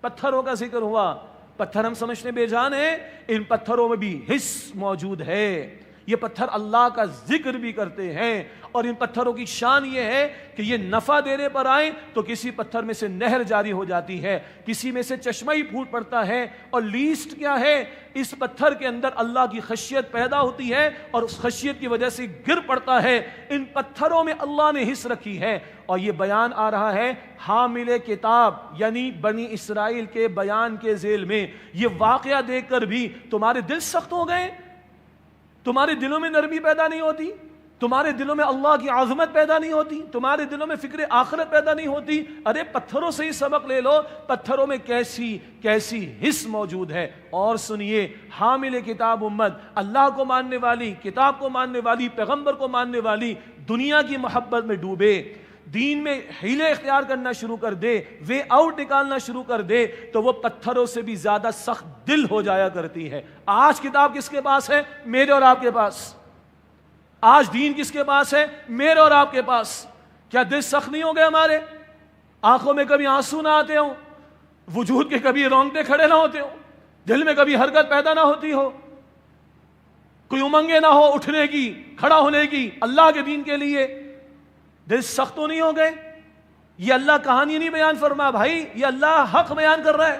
پتھروں کا ذکر ہوا. پتھر ہم سمجھتے بے جان ہیں، ان پتھروں میں بھی حس موجود ہے. یہ پتھر اللہ کا ذکر بھی کرتے ہیں، اور ان پتھروں کی شان یہ ہے کہ یہ نفع دینے پر آئیں تو کسی پتھر میں سے نہر جاری ہو جاتی ہے، کسی میں سے چشمہ ہی پھوٹ پڑتا ہے. اور لیسٹ کیا ہے، اس پتھر کے اندر اللہ کی خشیت پیدا ہوتی ہے اور اس خشیت کی وجہ سے گر پڑتا ہے. ان پتھروں میں اللہ نے حص رکھی ہے. اور یہ بیان آ رہا ہے حامل کتاب یعنی بنی اسرائیل کے بیان کے ذیل میں. یہ واقعہ دیکھ کر بھی تمہارے دل سخت ہو گئے، تمہارے دلوں میں نرمی پیدا نہیں ہوتی، تمہارے دلوں میں اللہ کی عظمت پیدا نہیں ہوتی، تمہارے دلوں میں فکر آخرت پیدا نہیں ہوتی. ارے پتھروں سے ہی سبق لے لو، پتھروں میں کیسی کیسی حس موجود ہے. اور سنیے، حامل کتاب امت، اللہ کو ماننے والی، کتاب کو ماننے والی، پیغمبر کو ماننے والی، دنیا کی محبت میں ڈوبے، دین میں حیلے اختیار کرنا شروع کر دے، وے آؤٹ نکالنا شروع کر دے، تو وہ پتھروں سے بھی زیادہ سخت دل ہو جایا کرتی ہے. آج کتاب کس کے پاس ہے؟ میرے اور آپ کے پاس. آج دین کس کے پاس ہے؟ میرے اور آپ کے پاس. کیا دل سخت نہیں ہو گئے ہمارے؟ آنکھوں میں کبھی آنسو نہ آتے ہوں، وجود کے کبھی رونگٹے کھڑے نہ ہوتے ہوں، دل میں کبھی حرکت پیدا نہ ہوتی ہو، کوئی امنگیں نہ ہو اٹھنے کی، کھڑا ہونے کی اللہ کے دین کے لیے؟ دل سخت تو نہیں ہو گئے؟ یہ اللہ کہانی نہیں بیان فرما بھائی، یہ اللہ حق بیان کر رہا ہے.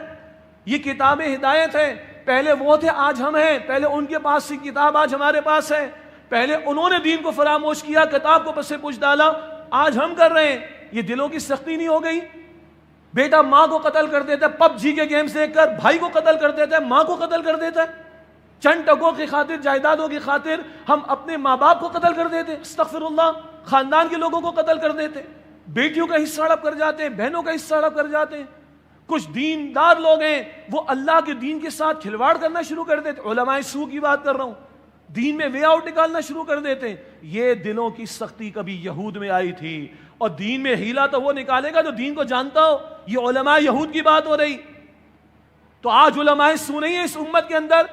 یہ کتاب ہدایت ہے. پہلے وہ تھے، آج ہم ہیں. پہلے ان کے پاس سی کتاب، آج ہمارے پاس ہے. پہلے انہوں نے دین کو فراموش کیا، کتاب کو پس سے پوچھ ڈالا، آج ہم کر رہے ہیں. یہ دلوں کی سختی نہیں ہو گئی؟ بیٹا ماں کو قتل کر دیتا ہے پب جی کے گیمز دیکھ کر، بھائی کو قتل کر دیتا ہے، ماں کو قتل کر دیتا ہے. چند ٹکوں کی خاطر، جائیدادوں کی خاطر ہم اپنے ماں باپ کو قتل کر دیتے، استغفر اللہ. خاندان کے لوگوں کو قتل کر دیتے، بیٹیوں کا حصہ ہڑپ کر جاتے ہیں، بہنوں کا حصہ ہڑپ کر جاتے ہیں. کچھ دیندار لوگ ہیں وہ اللہ کے دین کے ساتھ کھلواڑ کرنا شروع کر دیتے. علماء سو کی بات کر رہا ہوں، دین میں وے آؤٹ نکالنا شروع کر دیتے ہیں. یہ دلوں کی سختی کبھی یہود میں آئی تھی، اور دین میں ہیلا تو وہ نکالے گا جو دین کو جانتا ہو. یہ علماء یہود کی بات ہو رہی. تو آج علماء سو نہیں ہے اس امت کے اندر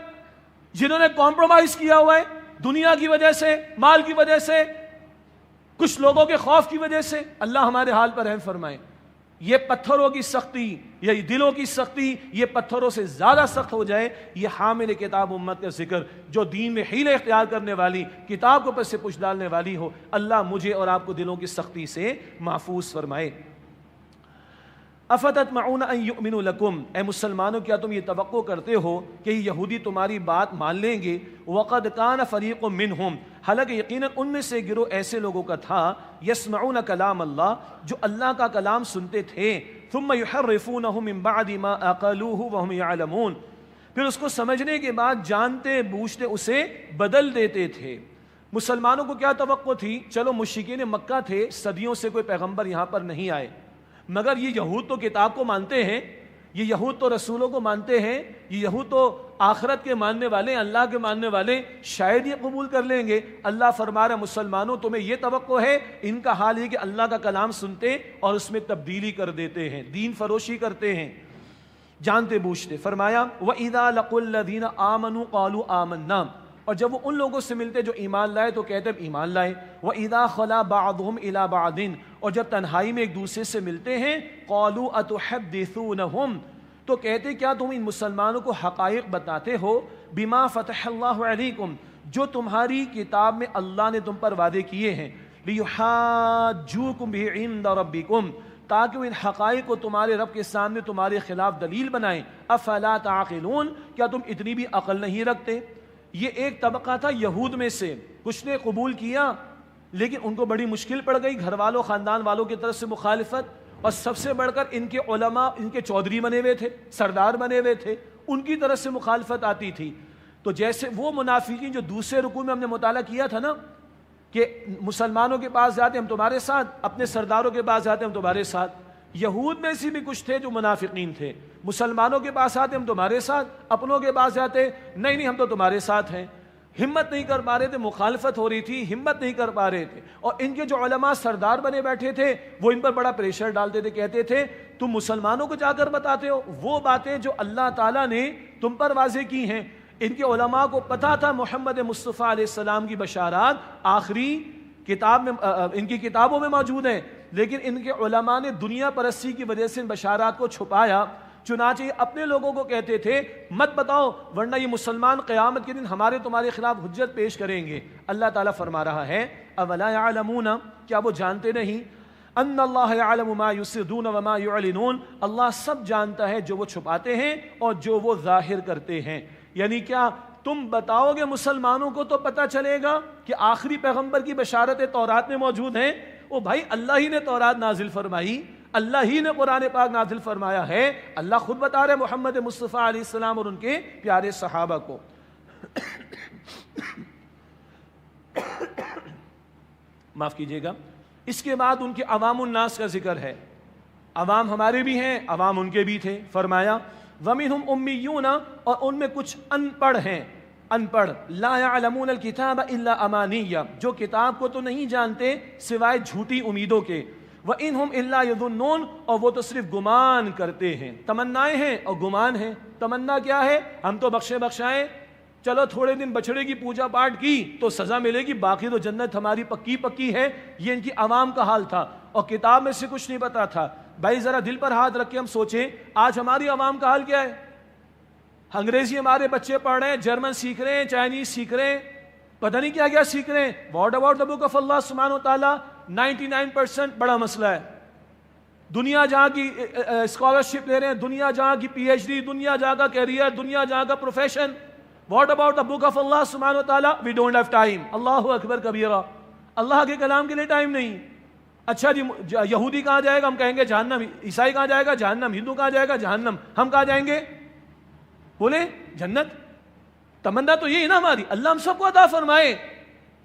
جنہوں نے کمپرومائز کیا ہوا ہے دنیا کی وجہ سے، مال کی وجہ سے، کچھ لوگوں کے خوف کی وجہ سے. اللہ ہمارے حال پر رحم فرمائے. یہ پتھروں کی سختی، یہ دلوں کی سختی، یہ پتھروں سے زیادہ سخت ہو جائے. یہ حامل کتاب امت کا ذکر جو دین میں حیلے اختیار کرنے والی، کتاب کو پس سے پوچھ ڈالنے والی ہو. اللہ مجھے اور آپ کو دلوں کی سختی سے محفوظ فرمائے. افتطمعون ان یؤمنوا لکم، اے مسلمانوں کیا تم یہ توقع کرتے ہو کہ یہ یہودی تمہاری بات مان لیں گے؟ وقد کان فریق منہم، حالانکہ یقیناً ان میں سے گروہ ایسے لوگوں کا تھا، یسمعون کلام اللہ، جو اللہ کا کلام سنتے تھے، ثم یحرفونہ من بعد ما عقلوہ وہم یعلمون، پھر اس کو سمجھنے کے بعد جانتے بوجھتے اسے بدل دیتے تھے. مسلمانوں کو کیا توقع تھی؟ چلو مشرکین مکہ تھے، صدیوں سے کوئی پیغمبر یہاں پر نہیں آئے، مگر یہ یہود تو کتاب کو مانتے ہیں، یہ یہود تو رسولوں کو مانتے ہیں، یہ یہود تو آخرت کے ماننے والے، اللہ کے ماننے والے، شاید یہ قبول کر لیں گے. اللہ فرما رہا مسلمانوں تمہیں یہ توقع ہے؟ ان کا حال یہ کہ اللہ کا کلام سنتے اور اس میں تبدیلی کر دیتے ہیں، دین فروشی کرتے ہیں جانتے بوجھتے. فرمایا وَإِذَا لَقُوا الَّذِينَ آمَنُوا قَالُوا آمَنَّا، اور جب وہ ان لوگوں سے ملتے جو ایمان لائے تو کہتے ہیں ایمان لائے. وَإِذَا خَلَا بَعْضُهُمْ إِلَى بَعْضٍ، اور جب تنہائی میں ایک دوسرے سے ملتے ہیں قَالُوا أَتُحَدِّثُونَهُمْ، تو کہتے کیا تم ان مسلمانوں کو حقائق بتاتے ہو؟ بِمَا فَتَحَ اللَّهُ عَلَيْكُمْ، جو تمہاری کتاب میں اللہ نے تم پر وعدے کیے ہیں، لِيُحَاجُّوكُمْ بِهِ عِندَ رَبِّكُمْ، تاکہ وہ ان حقائق کو تمہارے رب کے سامنے تمہارے خلاف دلیل بنائیں. افلا تعقلون، کیا تم اتنی بھی عقل نہیں رکھتے؟ یہ ایک طبقہ تھا یہود میں سے، کچھ نے قبول کیا لیکن ان کو بڑی مشکل پڑ گئی، گھر والوں خاندان والوں کی طرف سے مخالفت، اور سب سے بڑھ کر ان کے علماء، ان کے چودھری بنے ہوئے تھے، سردار بنے ہوئے تھے، ان کی طرف سے مخالفت آتی تھی. تو جیسے وہ منافقین جو دوسرے رکوع میں ہم نے مطالعہ کیا تھا نا کہ مسلمانوں کے پاس جاتے ہم تمہارے ساتھ، اپنے سرداروں کے پاس جاتے ہم تمہارے ساتھ. یہود میں سے بھی کچھ تھے جو منافقین تھے، مسلمانوں کے پاس آتے ہم تمہارے ساتھ، اپنوں کے پاس جاتے نہیں ہم تو تمہارے ساتھ ہیں. ہمت نہیں کر پا رہے تھے، مخالفت ہو رہی تھی، ہمت نہیں کر پا رہے تھے. اور ان کے جو علماء سردار بنے بیٹھے تھے وہ ان پر بڑا پریشر ڈالتے تھے، کہتے تھے تم مسلمانوں کو جا کر بتاتے ہو وہ باتیں جو اللہ تعالیٰ نے تم پر واضح کی ہیں. ان کے علماء کو پتا تھا محمد مصطفیٰ علیہ السلام کی بشارات آخری کتاب میں ان کی کتابوں میں موجود ہیں، لیکن ان کے علماء نے دنیا پرستی کی وجہ سے ان بشارات کو چھپایا. چنانچہ اپنے لوگوں کو کہتے تھے مت بتاؤ ورنہ یہ مسلمان قیامت کے دن ہمارے تمہارے خلاف حجت پیش کریں گے. اللہ تعالیٰ فرما رہا ہے اولا یعلمون، کیا وہ جانتے نہیں، ان اللہ یعلم ما یسرون وما یعلنون، اللہ سب جانتا ہے جو وہ چھپاتے ہیں اور جو وہ ظاہر کرتے ہیں. یعنی کیا تم بتاؤ گے مسلمانوں کو تو پتہ چلے گا کہ آخری پیغمبر کی بشارتیں تورات میں موجود ہیں. او بھائی اللہ ہی نے تورات نازل فرمائی، اللہ ہی نے قرآن پاک نازل فرمایا ہے، اللہ خود بتا رہے محمد مصطفیٰ علیہ السلام اور ان کے پیارے صحابہ کو. معاف کیجیے گا. اس کے بعد ان کے عوام الناس کا ذکر ہے. عوام ہمارے بھی ہیں، عوام ان کے بھی تھے. فرمایا وَمِنْهُمْ أُمِّيُّونَ، اور ان میں کچھ ان پڑھ ہیں، ان پڑھ، لا يعلمون الكتاب الا امانیہ، جو کتاب کو تو نہیں جانتے سوائے جھوٹی امیدوں کے. وَإِنْهُمْ إِلَّا يَظُنُّونَ، اور وہ تو صرف گمان کرتے ہیں، تمنائیں ہیں اور گمان ہیں. تمنا کیا ہے؟ ہم تو بخشے بخشائیں، چلو تھوڑے دن بچڑے کی پوجا پاٹ کی تو سزا ملے گی، باقی تو جنت ہماری پکی پکی ہے. یہ ان کی عوام کا حال تھا اور کتاب میں سے کچھ نہیں پتا تھا. بھائی ذرا دل پر ہاتھ رکھ کے ہم سوچیں آج ہماری عوام کا حال کیا ہے. انگریزی ہمارے بچے پڑھ رہے ہیں، جرمن سیکھ رہے ہیں، چائنیز سیکھ رہے ہیں، پتہ نہیں کیا کیا سیکھ رہے ہیں. What about the book of اللہ سبحانہ و تعالیٰ؟ 99% بڑا مسئلہ ہے. دنیا جہاں کی اسکالرشپ لے رہے ہیں، دنیا جہاں کی پی ایچ ڈی، دنیا جہاں کا کیریئر، دنیا جہاں کا profession. What about the book of اللہ سبحانہ و تعالیٰ؟ We don't have time. اللہ اکبر کبیرہ، اللہ کے کلام کے لیے ٹائم نہیں. اچھا جی یہودی کہاں جائے گا؟ ہم کہیں گے جہنم. عیسائی کہاں جائے گا؟ جہنم. ہندو کہاں جائے گا؟ جہنم. ہم کہاں جائیں گے؟ بولے جنت. تمنا تو یہی نا ہماری، اللہ ہم سب کو عطا فرمائے.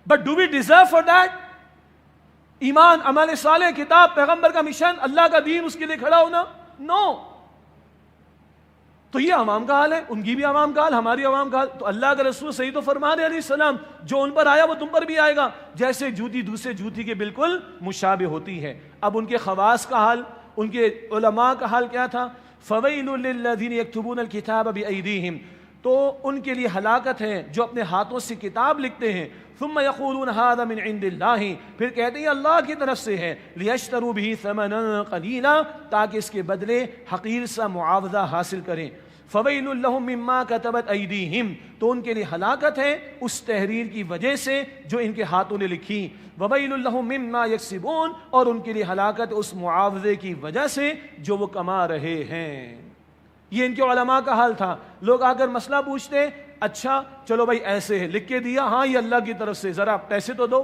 But do we deserve for that? ایمان، عمل صالح، کتاب، پیغمبر کا مشن، اللہ کا دین، اس کے لیے کھڑا ہونا؟ نو. تو یہ عوام کا حال ہے، ان کی بھی عوام کا حال، ہماری عوام کا حال. تو اللہ کا رسول صحیح تو فرما رہے علیہ السلام، جو ان پر آیا وہ تم پر بھی آئے گا. جیسے جوتی دوسرے جوتی کے بالکل مشابہ ہوتی ہے. اب ان کے خواص کا حال، ان کے علماء کا حال کیا تھا؟ فَوَيْلٌ لِّلَّذِينَ يَكْتُبُونَ الْكِتَابَ بِأَيْدِيهِمْ، تو ان کے لیے ہلاکت ہے جو اپنے ہاتھوں سے کتاب لکھتے ہیں. ثم يقولون هذا من عند الله، پھر کہتے ہیں اللہ کی طرف سے ہے. ليشتروا به ثمنا قليلا، تاکہ اس کے بدلے حقیر سا معاوضہ حاصل کریں. فویل لهم مما كتبت ایدیہم، تو ان کے لیے ہلاکت ہے اس تحریر کی وجہ سے جو ان کے ہاتھوں نے لکھی. وویل لهم مما یکسبون، اور ان کے لیے ہلاکت اس معاوضے کی وجہ سے جو وہ کما رہے ہیں. یہ ان کے علماء کا حال تھا. لوگ آ کر مسئلہ پوچھتے، اچھا چلو بھائی ایسے ہے، لکھ کے دیا، ہاں یہ اللہ کی طرف سے، ذرا پیسے تو دو،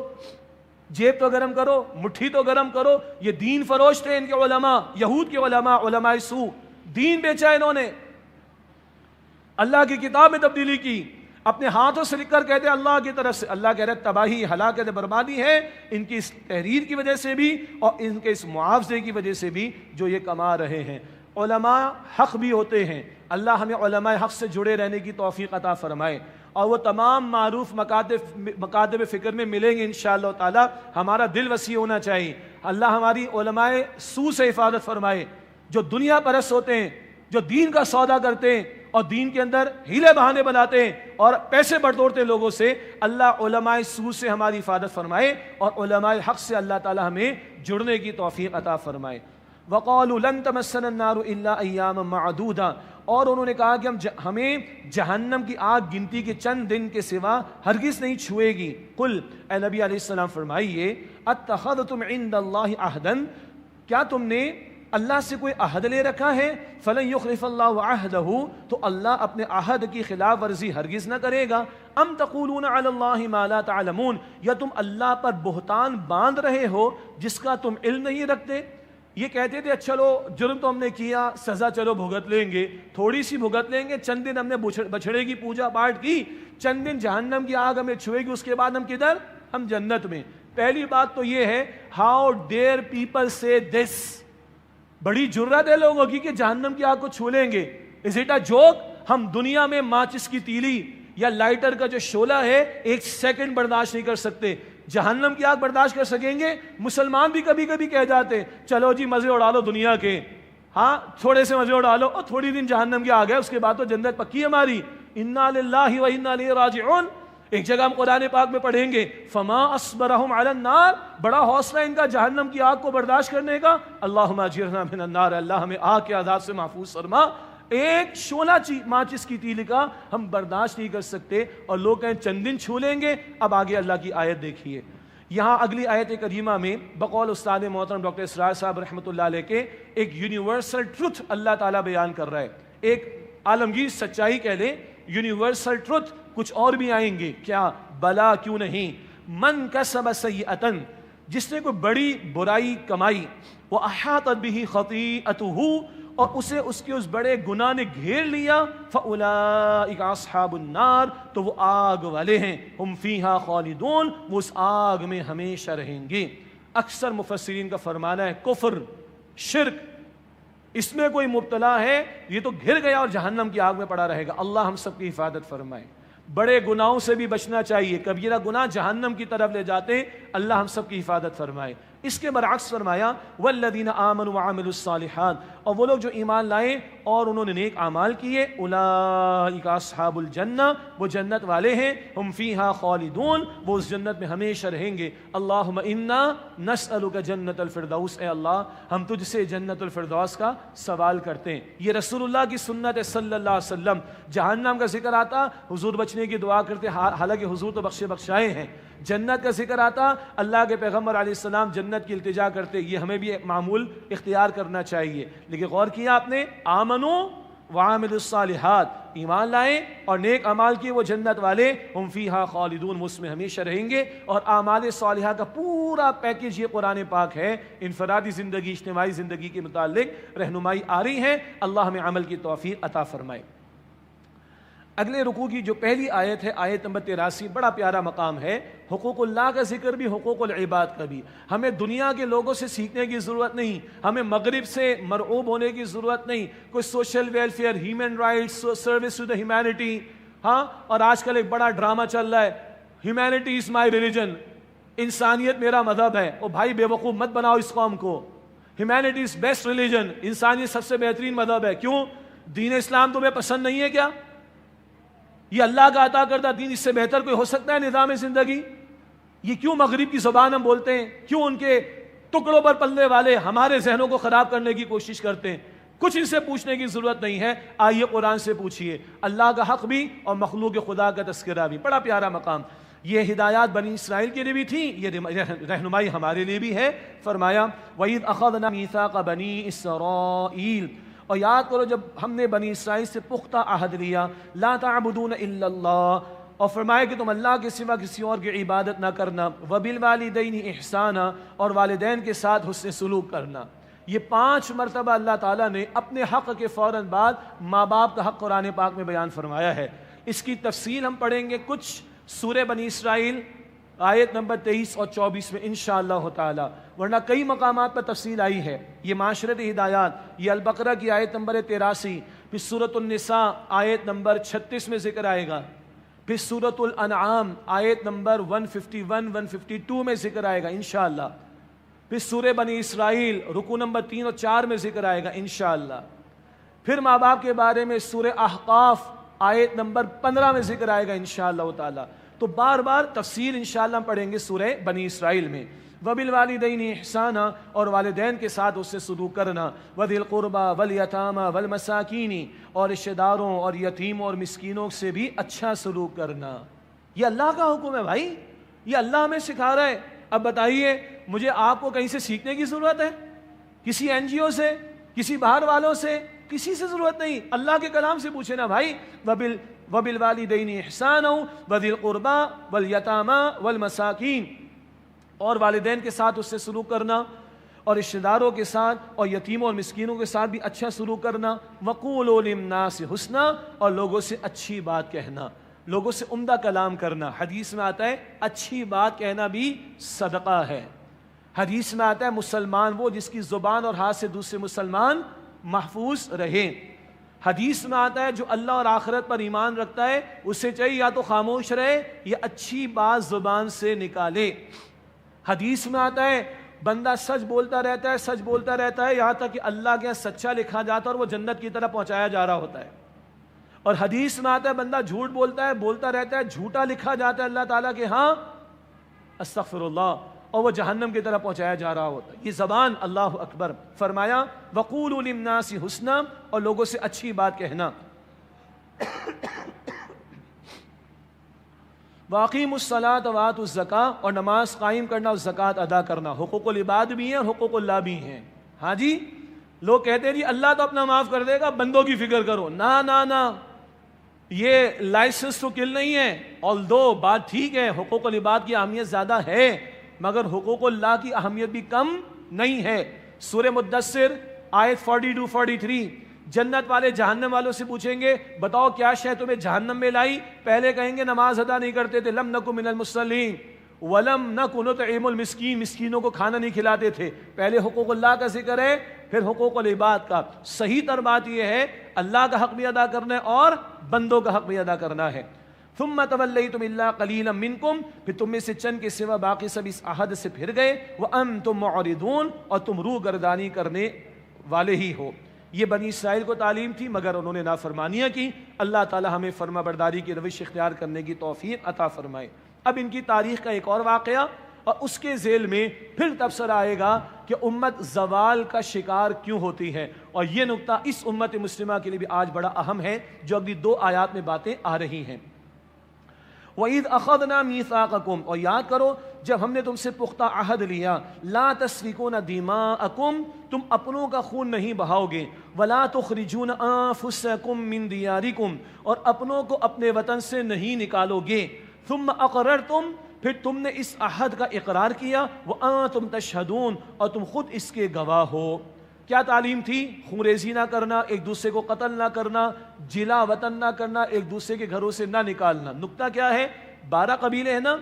جیب تو گرم کرو، مٹھی تو گرم کرو. یہ دین فروش تھے ان کے علماء، یہود کے علماء، علماء سو. دین بیچا انہوں نے، اللہ کی کتاب میں تبدیلی کی، اپنے ہاتھوں سے لکھ کر کہتے ہیں اللہ کی طرف سے. اللہ کہہ رہے تباہی، ہلاکت، بربادی ہے ان کی اس تحریر کی وجہ سے بھی اور ان کے اس معاوضے کی وجہ سے بھی جو یہ کما رہے ہیں. علماء حق بھی ہوتے ہیں، اللہ ہمیں علماء حق سے جڑے رہنے کی توفیق عطا فرمائے، اور وہ تمام معروف مکاتب فکر میں ملیں گے انشاءاللہ تعالی. ہمارا دل وسیع ہونا چاہیے. اللہ ہماری علماء سو سے حفاظت فرمائے، جو دنیا پرست ہوتے ہیں، جو دین کا سودا کرتے ہیں اور دین کے اندر ہیلے بہانے بناتے ہیں اور پیسے بٹورتے لوگوں سے. اللہ علماء سو سے ہماری حفاظت فرمائے اور علماء حق سے اللہ تعالی ہمیں جڑنے کی توفیق عطا فرمائے. وَقَالُوا لَن تَمَسَّنَا النَّارُ إِلَّا أَيَّامًا مَّعْدُودًا، اور انہوں نے کہا کہ ہمیں جہنم کی آگ گنتی کے چند دن کے سوا ہرگز نہیں چھوئے گی. قل، اے نبی علیہ السلام فرمائیے، اتخذتم عند اللہ عہدا، کیا تم نے اللہ سے کوئی عہد لے رکھا ہے؟ فلن یخلف اللہ عہدہ، تو اللہ اپنے عہد کی خلاف ورزی ہرگز نہ کرے گا. ام تقولون علی اللہ ما لا تعلمون، یا تم اللہ پر بہتان باندھ رہے ہو جس کا تم علم نہیں رکھتے. یہ کہتے تھے اچھا چلو جرم تو ہم نے کیا، سزا چلو بھگت لیں گے، تھوڑی سی بھگت لیں گے، چند دن ہم نے بچھڑے کی پوجا پاٹ کی، چند دن جہنم کی آگ ہمیں چھوئے گی، اس کے بعد ہم کدھر؟ ہم جنت میں. پہلی بات تو یہ ہے، ہاؤ ڈیئر پیپل سے دس، بڑی جرات ہے لوگوں کی کہ جہنم کی آگ کو چھو لیں گے. Is it a joke? ہم دنیا میں ماچس کی تیلی یا لائٹر کا جو شعلہ ہے 1 سیکنڈ برداشت نہیں کر سکتے. جہنم کی آگ برداشت کر سکیں گے؟ مسلمان بھی کبھی کبھی کہہ جاتے چلو جی مزے اڑا لو دنیا کے, ہاں تھوڑے سے مزے اڑا لو, اور تھوڑی دن جہنم کی آگ ہے, اس کے بعد تو جنت پکی ہماری. انا للہ و انا الیہ راجعون. ایک جگہ ہم قرآن پاک میں پڑھیں گے فما اصبرہم علی النار, بڑا حوصلہ ان کا جہنم کی آگ کو برداشت کرنے کا. اللہم اجرنا من النار, اللہ ہمیں آگ کے عذاب سے محفوظ فرما. ایک شعلہ ماچس کی تیل کا ہم برداشت نہیں کر سکتے, اور لوگ کہیں چند دن چھو لیں گے. اب آگے اللہ کی آیت دیکھیے, یہاں اگلی آیت کریمہ میں بقول استاد محترم ڈاکٹر اسرار صاحب رحمۃ اللہ علیہ کے ایک یونیورسل ٹروتھ اللہ تعالیٰ بیان کر رہا ہے, ایک عالمگیر سچائی کہہ لیں, یونیورسل ٹروتھ. کچھ اور بھی آئیں گے, کیا بلا کیوں نہیں. من کسب سیئۃ, جس نے کوئی بڑی برائی کمائی, وَأَحَاطَتْ بِهِ خَطِيئَتُهُ, اور اسے اس کے اس بڑے گناہ نے گھیر لیا, فَأُولَٰئِكَ أَصْحَابُ النَّارِ, تو وہ آگ والے ہیں, ہم فِيهَا خَالِدُونَ, وہ اس آگ میں ہمیشہ رہیں گے. اکثر مفسرین کا فرمانا ہے کفر, شرک, اس میں کوئی مبتلا ہے یہ تو گر گیا اور جہنم کی آگ میں پڑا رہے گا. اللہ ہم سب کی حفاظت فرمائے. بڑے گناہوں سے بھی بچنا چاہیے, کبیرہ گناہ جہنم کی طرف لے جاتے ہیں, اللہ ہم سب کی حفاظت فرمائے. اس کے برعکس فرمایا والذین آمنوا وعملوا الصالحات, اور وہ لوگ جو ایمان لائے اور انہوں نے نیک اعمال کیے, اولئک اصحاب الجنہ, وہ جنت والے ہیں, ہم فیہا خالدون, وہ اس جنت میں ہمیشہ رہیں گے. اللہم انا نسألک جنت الفردوس, اے اللہ ہم تجھ سے جنت الفردوس کا سوال کرتے ہیں. یہ رسول اللہ کی سنت ہے صلی اللہ علیہ وسلم. جہنم کا ذکر آتا حضور بچنے کی دعا کرتے, حالانکہ حضور تو بخشائے ہیں. جنت کا ذکر آتا اللہ کے پیغمبر علیہ السلام جنت کی التجا کرتے. یہ ہمیں بھی ایک معمول اختیار کرنا چاہیے. لیکن غور کیا آپ نے, آمنو وعاملوا الصالحات, ایمان لائیں اور نیک اعمال کیے, وہ جنت والے, ہم فیہا خالدون, وہ اس میں ہمیشہ رہیں گے. اور اعمال صالحہ کا پورا پیکج یہ قرآن پاک ہے. انفرادی زندگی, اجتماعی زندگی کے متعلق رہنمائی آ رہی ہے. اللہ ہمیں عمل کی توفیق عطا فرمائے. اگلے رکوع کی جو پہلی آیت ہے, آیت نمبر 83, بڑا پیارا مقام ہے. حقوق اللہ کا ذکر بھی, حقوق العباد کا بھی. ہمیں دنیا کے لوگوں سے سیکھنے کی ضرورت نہیں, ہمیں مغرب سے مرعوب ہونے کی ضرورت نہیں. کوئی social welfare, human rights, service to the humanity, ہاں, اور آج کل ایک بڑا ڈرامہ چل رہا ہے, ہیومینٹی از مائی ریلیجن, انسانیت میرا مذہب ہے. او بھائی بے وقوف مت بناؤ اس قوم کو. ہیومینٹی از بیسٹ ریلیجن, انسانیت سب سے بہترین مذہب ہے. کیوں؟ دین اسلام تمہیں پسند نہیں ہے کیا؟ یہ اللہ کا عطا کردہ دین, اس سے بہتر کوئی ہو سکتا ہے نظام زندگی؟ یہ کیوں مغرب کی زبان ہم بولتے ہیں؟ کیوں ان کے ٹکڑوں پر پلنے والے ہمارے ذہنوں کو خراب کرنے کی کوشش کرتے ہیں؟ کچھ ان سے پوچھنے کی ضرورت نہیں ہے. آئیے قرآن سے پوچھیے. اللہ کا حق بھی اور مخلوق خدا کا تذکرہ بھی, بڑا پیارا مقام. یہ ہدایات بنی اسرائیل کے لیے بھی تھی, یہ رہنمائی ہمارے لیے بھی ہے. فرمایا وَإِذْ أَخَذْنَا مِيثَاقَ بَنِي إِسْرَائِيلَ, اور یاد کرو جب ہم نے بنی اسرائیل سے پختہ عہد لیا, لا تعبدون الا اللہ, اور فرمایا کہ تم اللہ کے سوا کسی اور کی عبادت نہ کرنا, وبالوالدین احسانا, اور والدین کے ساتھ حسن سلوک کرنا. یہ 5 مرتبہ اللہ تعالیٰ نے اپنے حق کے فوراً بعد ماں باپ کا حق قرآن پاک میں بیان فرمایا ہے. اس کی تفصیل ہم پڑھیں گے کچھ سورہ بنی اسرائیل آیت نمبر 23 اور 24 میں انشاءاللہ تعالی, ورنہ کئی مقامات پر تفصیل آئی ہے. یہ معاشرتی ہدایات, یہ البقرہ کی آیت نمبر 83, پھر سورۃ النساء آیت نمبر 36 میں ذکر آئے گا, پھر سورۃ الانعام آیت نمبر 151 152 میں ذکر آئے گا انشاءاللہ, پھر سورہ بنی اسرائیل رکوع نمبر 3 اور 4 میں ذکر آئے گا انشاءاللہ, پھر ماں باپ کے بارے میں سورہ احقاف آیت نمبر 15 میں ذکر آئے گا انشاءاللہ تعالی. تو بار بار تفصیل انشاءاللہ ہم پڑھیں گے سورہ بنی اسرائیل میں. وبالوالدین احسانا, اور والدین کے ساتھ اس سے سلوک کرنا, وذی القربى والیتامی والمساکین, اور رشتہ داروں اور یتیموں اور مسکینوں سے بھی اچھا سلوک کرنا. یہ اللہ کا حکم ہے بھائی, یہ اللہ ہمیں سکھا رہا ہے. اب بتائیے مجھے آپ کو کہیں سے سیکھنے کی ضرورت ہے؟ کسی این جی او سے, کسی باہر والوں سے, کسی سے ضرورت نہیں. اللہ کے کلام سے پوچھے نا بھائی. وبالوالدین احسانا وذی القربى والیتامی والمساکین, اور والدین کے ساتھ اس سے سلوک کرنا, اور رشتہ داروں کے ساتھ اور یتیموں اور مسکینوں کے ساتھ بھی اچھا سلوک کرنا. وقولوا للناس حسنا, اور لوگوں سے اچھی بات کہنا, لوگوں سے عمدہ کلام کرنا. حدیث میں آتا ہے اچھی بات کہنا بھی صدقہ ہے. حدیث میں آتا ہے مسلمان وہ جس کی زبان اور ہاتھ سے دوسرے مسلمان محفوظ رہے. حدیث میں آتا ہے جو اللہ اور آخرت پر ایمان رکھتا ہے اسے چاہیے یا تو خاموش رہے یا اچھی بات زبان سے نکالے. حدیث میں آتا ہے بندہ سچ بولتا رہتا ہے یہاں تک کہ اللہ کے یہاں سچا لکھا جاتا ہے اور وہ جنت کی طرف پہنچایا جا رہا ہوتا ہے. اور حدیث میں آتا ہے بندہ جھوٹ بولتا رہتا ہے جھوٹا لکھا جاتا ہے اللہ تعالیٰ کے ہاں استغفر اللہ, اور وہ جہنم کی طرف پہنچایا جا رہا ہوتا ہے. یہ زبان, اللہ اکبر. فرمایا وَقُولُوا لِلنَّاسِ حُسْنًا, اور لوگوں سے اچھی بات کہنا. وَأَقِیمُوا الصَّلَاةَ وَآتُوا الزَّکَاةَ, اور نماز قائم کرنا اور زکوٰۃ ادا کرنا. حقوق العباد بھی ہیں اور حقوق اللہ بھی ہیں. ہاں جی, لوگ کہتے ہیں جی اللہ تو اپنا معاف کر دے گا, بندوں کی فکر کرو. نہ, یہ لائسنس تو کل نہیں ہے. although بات ٹھیک ہے, حقوق العباد کی اہمیت زیادہ ہے مگر حقوق اللہ کی اہمیت بھی کم نہیں ہے. سورہ مدثر آیت 42-43, جنت والے جہنم والوں سے پوچھیں گے بتاؤ کیا شے تمہیں جہنم میں لائی؟ پہلے کہیں گے نماز ادا نہیں کرتے تھے, لم نکن من المصلین ولم نکن نطعم المسکین, مسکینوں کو کھانا نہیں کھلاتے تھے. پہلے حقوق اللہ کا ذکر ہے پھر حقوق العباد کا. صحیح تر بات یہ ہے اللہ کا حق بھی ادا کرنا ہے اور بندوں کا حق بھی ادا کرنا ہے. ثم تولیتم الا قلیلا منکم, پھر تم میں سے چند کے سوا باقی سب اس عہد سے پھر گئے. وانتم معرضون, اور تم روح گردانی کرنے والے ہی ہو. یہ بنی اسرائیل کو تعلیم تھی مگر انہوں نے نافرمانیاں کی. اللہ تعالی ہمیں فرما برداری کی روش اختیار کرنے کی توفیق عطا فرمائے. اب ان کی تاریخ کا ایک اور واقعہ اور اس کے ذیل میں پھر تبصرہ آئے گا کہ امت زوال کا شکار کیوں ہوتی ہے, اور یہ نقطہ اس امت مسلمہ کے لیے بھی آج بڑا اہم ہے جو اگلی 2 آیات میں باتیں آ رہی ہیں. وَإِذْ أَخَذْنَا مِيثَاقَكُمْ, اور یاد کرو جب ہم نے تم سے پختہ عہد لیا. لَا تَسْفِكُونَ دِمَاءَكُمْ, تم اپنوں کا خون نہیں بہاؤ گے. وَلَا تُخْرِجُونَ أَنفُسَكُمْ مِنْ دِيَارِكُمْ, اور اپنوں کو اپنے وطن سے نہیں نکالو گے. ثُمَّ أَقْرَرْتُمْ, پھر تم نے اس عہد کا اقرار کیا. وَأَنْتُمْ تَشْهَدُونَ, اور تم خود اس کے گواہ ہو. کیا تعلیم تھی؟ خونریزی نہ کرنا, ایک دوسرے کو قتل نہ کرنا, جلا وطن نہ کرنا, ایک دوسرے کے گھروں سے نہ نکالنا. نقطہ کیا ہے؟ 12 قبیلے ہیں نا,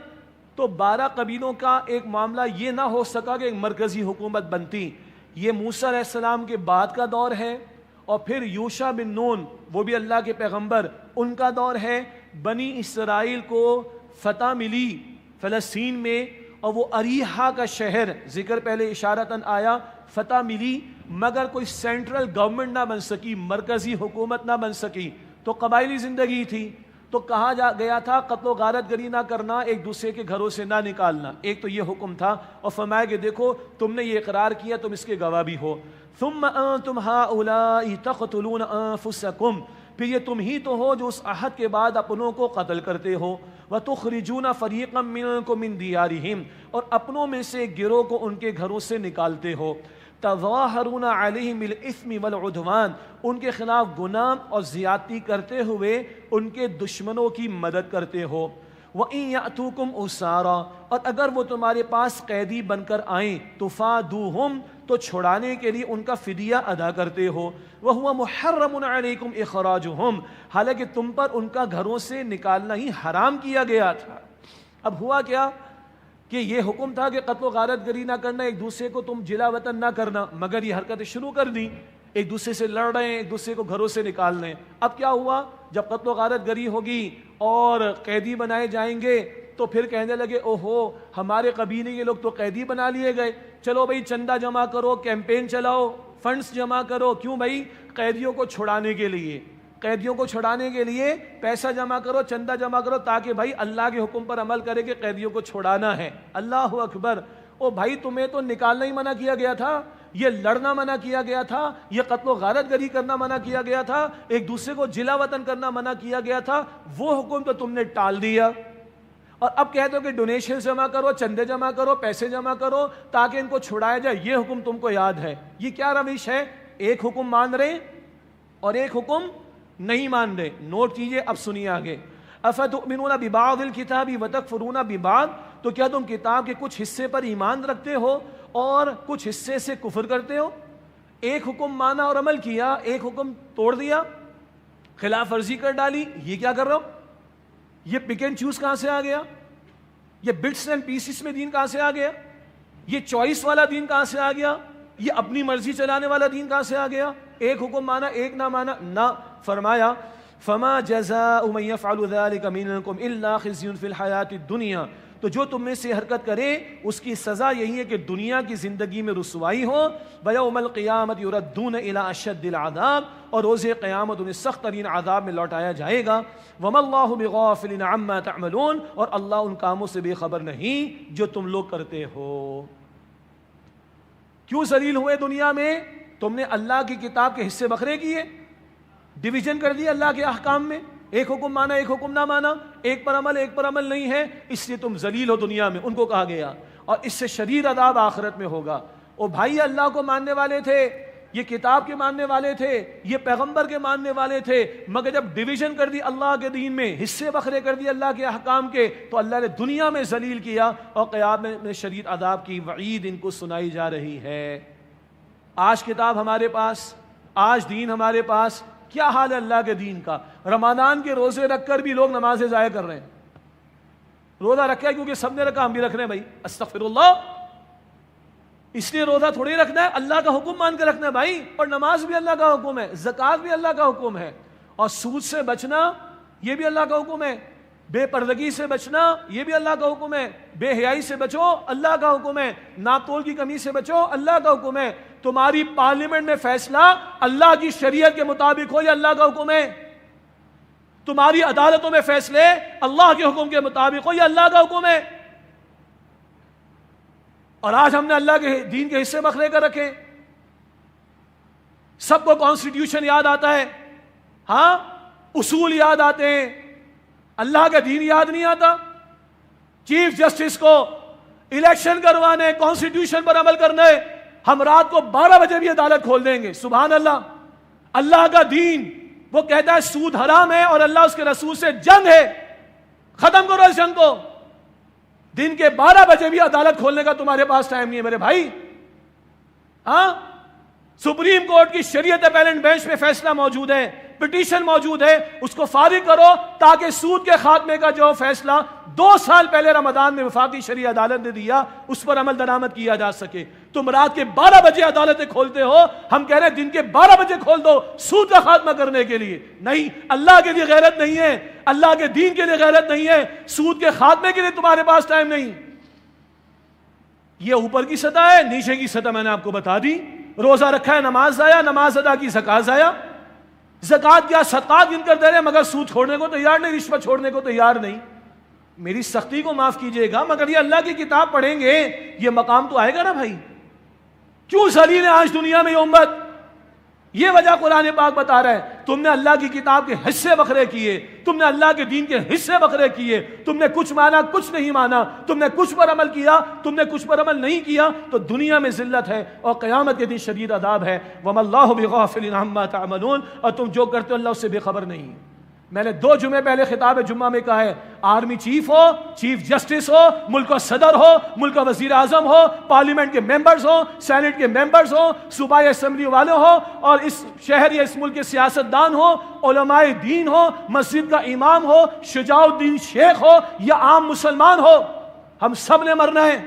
تو 12 قبیلوں کا ایک معاملہ یہ نہ ہو سکا کہ ایک مرکزی حکومت بنتی. یہ موسیٰ علیہ السلام کے بعد کا دور ہے, اور پھر یوشع بن نون وہ بھی اللہ کے پیغمبر, ان کا دور ہے. بنی اسرائیل کو فتح ملی فلسطین میں, اور وہ اریحا کا شہر ذکر پہلے اشارتاً آیا, فتح ملی مگر کوئی سینٹرل گورنمنٹ نہ بن سکی, مرکزی حکومت نہ بن سکی. تو قبائلی زندگی تھی. تو کہا گیا تھا قتل و غارت گری نہ کرنا, ایک دوسرے کے گھروں سے نہ نکالنا. ایک تو یہ حکم تھا, اور فرمایا کہ دیکھو تم نے یہ اقرار کیا, تم اس کے گواہ بھی ہو. ثم انتم هؤلاء تقتلون انفسکم, پھر یہ تم ہی تو ہو جو اس عہد کے بعد اپنوں کو قتل کرتے ہو. وَتُخْرِجُونَ فَرِيقًا مِّنكُم مِّن دِيَارِهِمْ, اور اپنوں میں سے گروہ کو ان کے گھروں سے نکالتے ہو. تظاہرون علیہم بالإثم والعدوان, ان کے خلاف گناہ اور زیادتی کرتے ہوئے ان کے دشمنوں کی مدد کرتے ہو. وَإِن يَأْتُوكُمْ أُسَارًا, اور اگر وہ تمہارے پاس قیدی بن کر آئیں, تُفَادُوهُمْ, تو چھڑانے کے لیے ان کا فدیہ ادا کرتے ہو. وَهُوَ مُحَرَّمٌ عَلَيْكُمْ إِخْرَاجُهُمْ, حالانکہ تم پر ان کا گھروں سے نکالنا ہی حرام کیا گیا تھا. اب ہوا کیا کہ یہ حکم تھا کہ قتل و غارت گری نہ کرنا, ایک دوسرے کو تم جلا وطن نہ کرنا, مگر یہ حرکتیں شروع کر دیں, ایک دوسرے سے لڑ رہے ہیں, ایک دوسرے کو گھروں سے نکال رہے ہیں. اب کیا ہوا, جب قتل و غارت گری ہوگی اور قیدی بنائے جائیں گے تو پھر کہنے لگے اوہو ہمارے قبیلے کے لوگ تو قیدی بنا لیے گئے, چلو بھائی چندہ جمع کرو, کیمپین چلاؤ, فنڈز جمع کرو. کیوں بھائی؟ قیدیوں کو چھڑانے کے لیے, قیدیوں کو چھڑانے کے لیے پیسہ جمع کرو, چندہ جمع کرو, تاکہ بھائی اللہ کے حکم پر عمل کرے کہ قیدیوں کو چھڑانا ہے. اللہ اکبر. او بھائی تمہیں تو نکالنا ہی منع کیا گیا تھا, یہ لڑنا منع کیا گیا تھا, یہ قتل و غارت گری کرنا منع کیا گیا تھا, ایک دوسرے کو جلا وطن کرنا منع کیا گیا تھا. وہ حکم تو تم نے ٹال دیا, اور اب کہتے ہو کہ ڈونیشن جمع کرو, چندے جمع کرو, پیسے جمع کرو تاکہ ان کو چھڑایا جائے. یہ حکم تم کو یاد ہے. یہ کیا روش ہے؟ ایک حکم مان رہے اور ایک حکم نہیں مان رہے. نوٹ کیجئے, اب سنیے آگے. افتؤمنون ببعض الکتاب وتکفرون ببعض, تو کیا تم کتاب کے کچھ حصے پر ایمان رکھتے ہو اور کچھ حصے سے کفر کرتے ہو؟ ایک حکم مانا اور عمل کیا, ایک حکم توڑ دیا, خلاف ورزی کر ڈالی. یہ کیا کر رہا ہو؟ یہ پک اینڈ چوز کہاں سے آ گیا؟ یہ بٹس اینڈ پیسز میں دین کہاں سے آ گیا؟ یہ چوائس والا دین کہاں سے آ گیا؟ یہ اپنی مرضی چلانے والا دین کہاں سے آ گیا؟ ایک حکم مانا ایک نہ مانا نہ. فرمایا فما جزاء من يفعل ذلك منكم الا خزي في الحياة الدنيا، تو جو تم میں سے حرکت کرے اس کی سزا یہی ہے کہ دنیا کی زندگی میں رسوائی ہو. وَيَوْمَ الْقِيَامَةِ يُرَدُّونَ إِلَىٰ أَشَدِّ الْعَذَابِ، اور روز قیامت انہیں سخت ترین عذاب میں لوٹایا جائے گا. وَمَا اللَّهُ بِغَافِلٍ عَمَّا تَعْمَلُونَ، اور اللہ ان کاموں سے بے خبر نہیں جو تم لوگ کرتے ہو. کیوں ذلیل ہوئے دنیا میں؟ تم نے اللہ کی کتاب کے حصے بکھرے کیے، ڈویژن کر دیا اللہ کے احکام میں، ایک حکم مانا ایک حکم نہ مانا، ایک پر عمل نہیں ہے، اس لیے تم ذلیل ہو دنیا میں. ان کو کہا گیا اور اس سے شدید عذاب آخرت میں ہوگا. او بھائی اللہ کو ماننے والے تھے، یہ کتاب کے ماننے والے تھے، یہ پیغمبر کے ماننے والے تھے، مگر جب ڈویژن کر دی اللہ کے دین میں، حصے بکھرے کر دی اللہ کے احکام کے، تو اللہ نے دنیا میں ذلیل کیا اور قیامت میں شدید عذاب کی وعید ان کو سنائی جا رہی ہے. آج کتاب ہمارے پاس، آج دین ہمارے پاس، کیا حال ہے اللہ کے دین کا؟ رمضان کے روزے رکھ کر بھی لوگ نمازیں ضائع کر رہے ہیں. روزہ رکھا ہے کیونکہ سب نے رکھا، ہم بھی رکھ رہے ہیں. بھائی استغفر اللہ، اس لیے روزہ تھوڑی رکھنا ہے، اللہ کا حکم مان کے رکھنا ہے بھائی. اور نماز بھی اللہ کا حکم ہے، زکوٰۃ بھی اللہ کا حکم ہے، اور سود سے بچنا یہ بھی اللہ کا حکم ہے، بے پردگی سے بچنا یہ بھی اللہ کا حکم ہے، بے حیائی سے بچو اللہ کا حکم ہے، ناپ تول کی کمی سے بچو اللہ کا حکم ہے. تمہاری پارلیمنٹ میں فیصلہ اللہ کی شریعت کے مطابق ہو، یہ اللہ کا حکم ہے. تمہاری عدالتوں میں فیصلے اللہ کے حکم کے مطابق ہو، یہ اللہ کا حکم ہے. اور آج ہم نے اللہ کے دین کے حصے بکھرے کر رکھے. سب کو کانسٹیٹیوشن یاد آتا ہے، ہاں اصول یاد آتے ہیں، اللہ کا دین یاد نہیں آتا. چیف جسٹس کو الیکشن کروانے، کانسٹیٹیوشن پر عمل کرنے، ہم رات کو 12 بجے بھی عدالت کھول دیں گے. سبحان اللہ. اللہ کا دین وہ کہتا ہے سود حرام ہے اور اللہ اس کے رسول سے جنگ ہے، ختم کرو اس جنگ کو. دن کے 12 بجے بھی عدالت کھولنے کا تمہارے پاس ٹائم نہیں ہے میرے بھائی. ہاں سپریم کورٹ کی شریعت اپیلنٹ بینچ میں فیصلہ موجود ہے، پٹیشن موجود ہے، اس کو فارغ کرو تاکہ سود کے خاتمے کا جو فیصلہ 2 سال پہلے رمضان میں وفاقی شرعی عدالت نے دیا اس پر عمل درآمد کیا جا سکے. تم رات کے 12 بجے عدالتیں کھولتے ہو، ہم کہہ رہے ہیں دن کے 12 بجے کھول دو سود کا خاتمہ کرنے کے لیے. نہیں، اللہ کے لیے غیرت نہیں ہے، اللہ کے دین کے لیے غیرت نہیں ہے، سود کے خاتمے کے لیے تمہارے پاس ٹائم نہیں. یہ اوپر کی سطح ہے، نیچے کی سطح میں نے آپ کو بتا دی. روزہ رکھا ہے، نماز ضائع، نماز ادا کی زکوٰۃ ضائع. زکوٰۃ کیا صدقات گن کر دے رہے مگر سود چھوڑنے کو تیار نہیں، رشوت چھوڑنے کو تیار نہیں. میری سختی کو معاف کیجئے گا مگر یہ اللہ کی کتاب پڑھیں گے، یہ مقام تو آئے گا نا بھائی. کیوں ذلیل ہے آج دنیا میں یہ امت؟ یہ وجہ قرآن پاک بتا رہا ہے. تم نے اللہ کی کتاب کے حصے بکھرے کیے، تم نے اللہ کے دین کے حصے بکھرے کیے، تم نے کچھ مانا کچھ نہیں مانا، تم نے کچھ پر عمل کیا تم نے کچھ پر عمل نہیں کیا، تو دنیا میں ذلت ہے اور قیامت کے دن شدید عذاب ہے. وَمَا اللَّهُ بِغَافِلٍ عَمَّا تَعْمَلُونَ، اور تم جو کرتے ہو اللہ اس سے بے خبر نہیں. میں نے 2 جمعے پہلے خطاب جمعہ میں کہا ہے، آرمی چیف ہو، چیف جسٹس ہو، ملک کا صدر ہو، ملک کا وزیر اعظم ہو، پارلیمنٹ کے ممبرز ہو، سینٹ کے ممبرز ہو، صوبائی اسمبلی والے ہو، اور اس شہر یا اس ملک کے سیاستدان ہو، علماء دین ہو، مسجد کا امام ہو، شجاع الدین شیخ ہو یا عام مسلمان ہو، ہم سب نے مرنا ہے.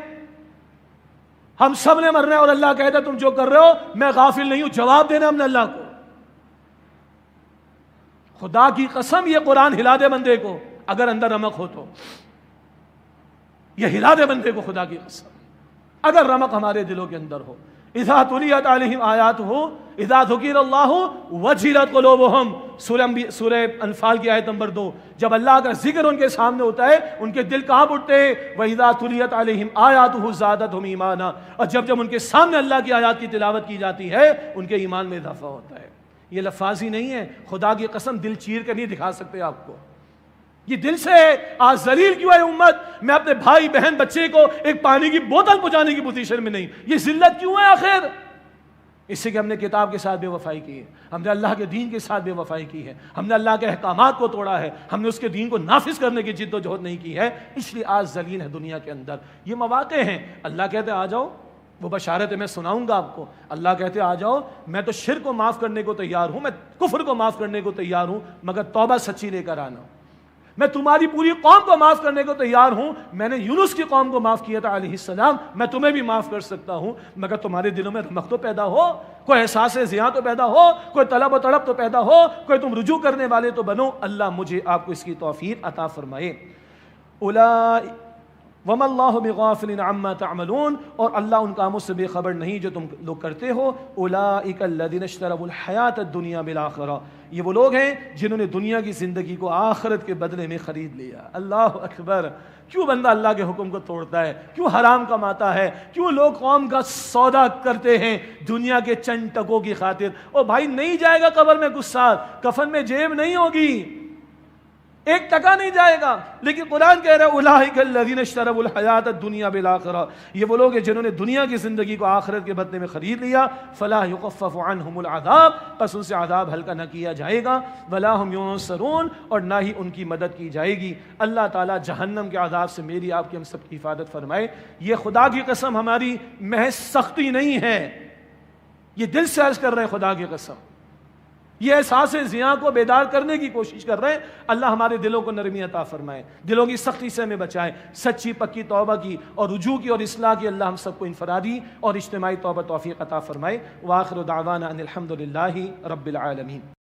ہم سب نے مرنا ہے. اور اللہ کہتا ہے تم جو کر رہے ہو میں غافل نہیں ہوں. جواب دینا ہم نے اللہ کو. خدا کی قسم یہ قرآن ہلا دے بندے کو، اگر اندر رمق ہو تو یہ ہلا دے بندے کو، خدا کی قسم اگر رمق ہمارے دلوں کے اندر ہو. اذا تلیت علیہم آیاتہ اذا ذکر اللہ وجلت قلوبہم، سورہ انفال کی آیت نمبر 2. جب اللہ کا ذکر ان کے سامنے ہوتا ہے ان کے دل کانپ اٹھتے ہیں. وَإِذَا تُلِيَتْ عَلَيْهِمْ آيَاتُهُ زَادَتْهُمْ ایمانا، اور جب ان کے سامنے اللہ کی آیات کی تلاوت کی جاتی ہے ان کے ایمان میں اضافہ ہوتا ہے. یہ لفاظی نہیں ہے، خدا کی قسم دل چیر کر نہیں دکھا سکتے آپ کو. یہ دل سے ہے. آج ذلیل کیوں ہے امت؟ میں اپنے بھائی بہن بچے کو ایک پانی کی بوتل پہنچانے کی پوزیشن میں نہیں. یہ ذلت کیوں ہے آخر؟ اس سے کہ ہم نے کتاب کے ساتھ بے وفائی کی ہے، ہم نے اللہ کے دین کے ساتھ بے وفائی کی ہے، ہم نے اللہ کے احکامات کو توڑا ہے، ہم نے اس کے دین کو نافذ کرنے کی جد و جہد نہیں کی ہے. اس لیے آج ذلیل ہے دنیا کے اندر. یہ مواقع ہیں. اللہ کہتے ہیں آ جاؤ، وہ بشارت میں سناؤں گا آپ کو. اللہ کہتے آ جاؤ، میں تو شرک کو معاف کرنے کو تیار ہوں، میں کفر کو معاف کرنے کو تیار ہوں، مگر توبہ سچی لے کر آنا. میں تمہاری پوری قوم کو معاف کرنے کو تیار ہوں. میں نے یونس کی قوم کو معاف کیا تھا علیہ السلام, میں تمہیں بھی معاف کر سکتا ہوں, مگر تمہارے دلوں میں رحمت تو پیدا ہو, کوئی احساس زیاں تو پیدا ہو, کوئی طلب و طلب تو پیدا ہو, کوئی تم رجوع کرنے والے تو بنو. اللہ مجھے آپ کو اس کی توفیق عطا فرمائے. وَمَا اللَّهُ بِغَافِلٍ عَمَّا تَعْمَلُونَ, اور اللہ ان کاموں سے بے خبر نہیں جو تم لوگ کرتے ہو. أُولَٰئِكَ الَّذِينَ اشْتَرَوُا الْحَيَاةَ الدُّنْيَا بِالْآخِرَةِ, یہ وہ لوگ ہیں جنہوں نے دنیا کی زندگی کو آخرت کے بدلے میں خرید لیا. اللہ اکبر. کیوں بندہ اللہ کے حکم کو توڑتا ہے, کیوں حرام کماتا ہے, کیوں لوگ قوم کا سودا کرتے ہیں دنیا کے چند ٹکوں کی خاطر. او بھائی, نہیں جائے گا قبر میں کچھ سال, کفن میں جیب نہیں ہوگی, ایک ٹکا نہیں جائے گا. لیکن قرآن کہہ رہا ہے اولئک الذین اشتروا الحیاۃ الدنیا بالآخرہ, یہ وہ لوگ ہیں جنہوں نے دنیا کی زندگی کو آخرت کے بدلے میں خرید لیا. فلا یخفف عنہم العذاب, پس ان سے عذاب ہلکا نہ کیا جائے گا. ولا هم ینصرون, اور نہ ہی ان کی مدد کی جائے گی. اللہ تعالیٰ جہنم کے عذاب سے میری آپ کی ہم سب کی حفاظت فرمائے. یہ خدا کی قسم ہماری محض سختی نہیں ہے, یہ دل سے عرض کر رہے ہیں خدا کی قسم, یہ احساس زیاں کو بیدار کرنے کی کوشش کر رہے ہیں. اللہ ہمارے دلوں کو نرمی عطا فرمائے, دلوں کی سختی سے ہمیں بچائے, سچی پکی توبہ کی اور رجوع کی اور اصلاح کی اللہ ہم سب کو انفرادی اور اجتماعی توبہ توفیق عطا فرمائے. وآخر دعوانا ان الحمد للہ رب العالمین.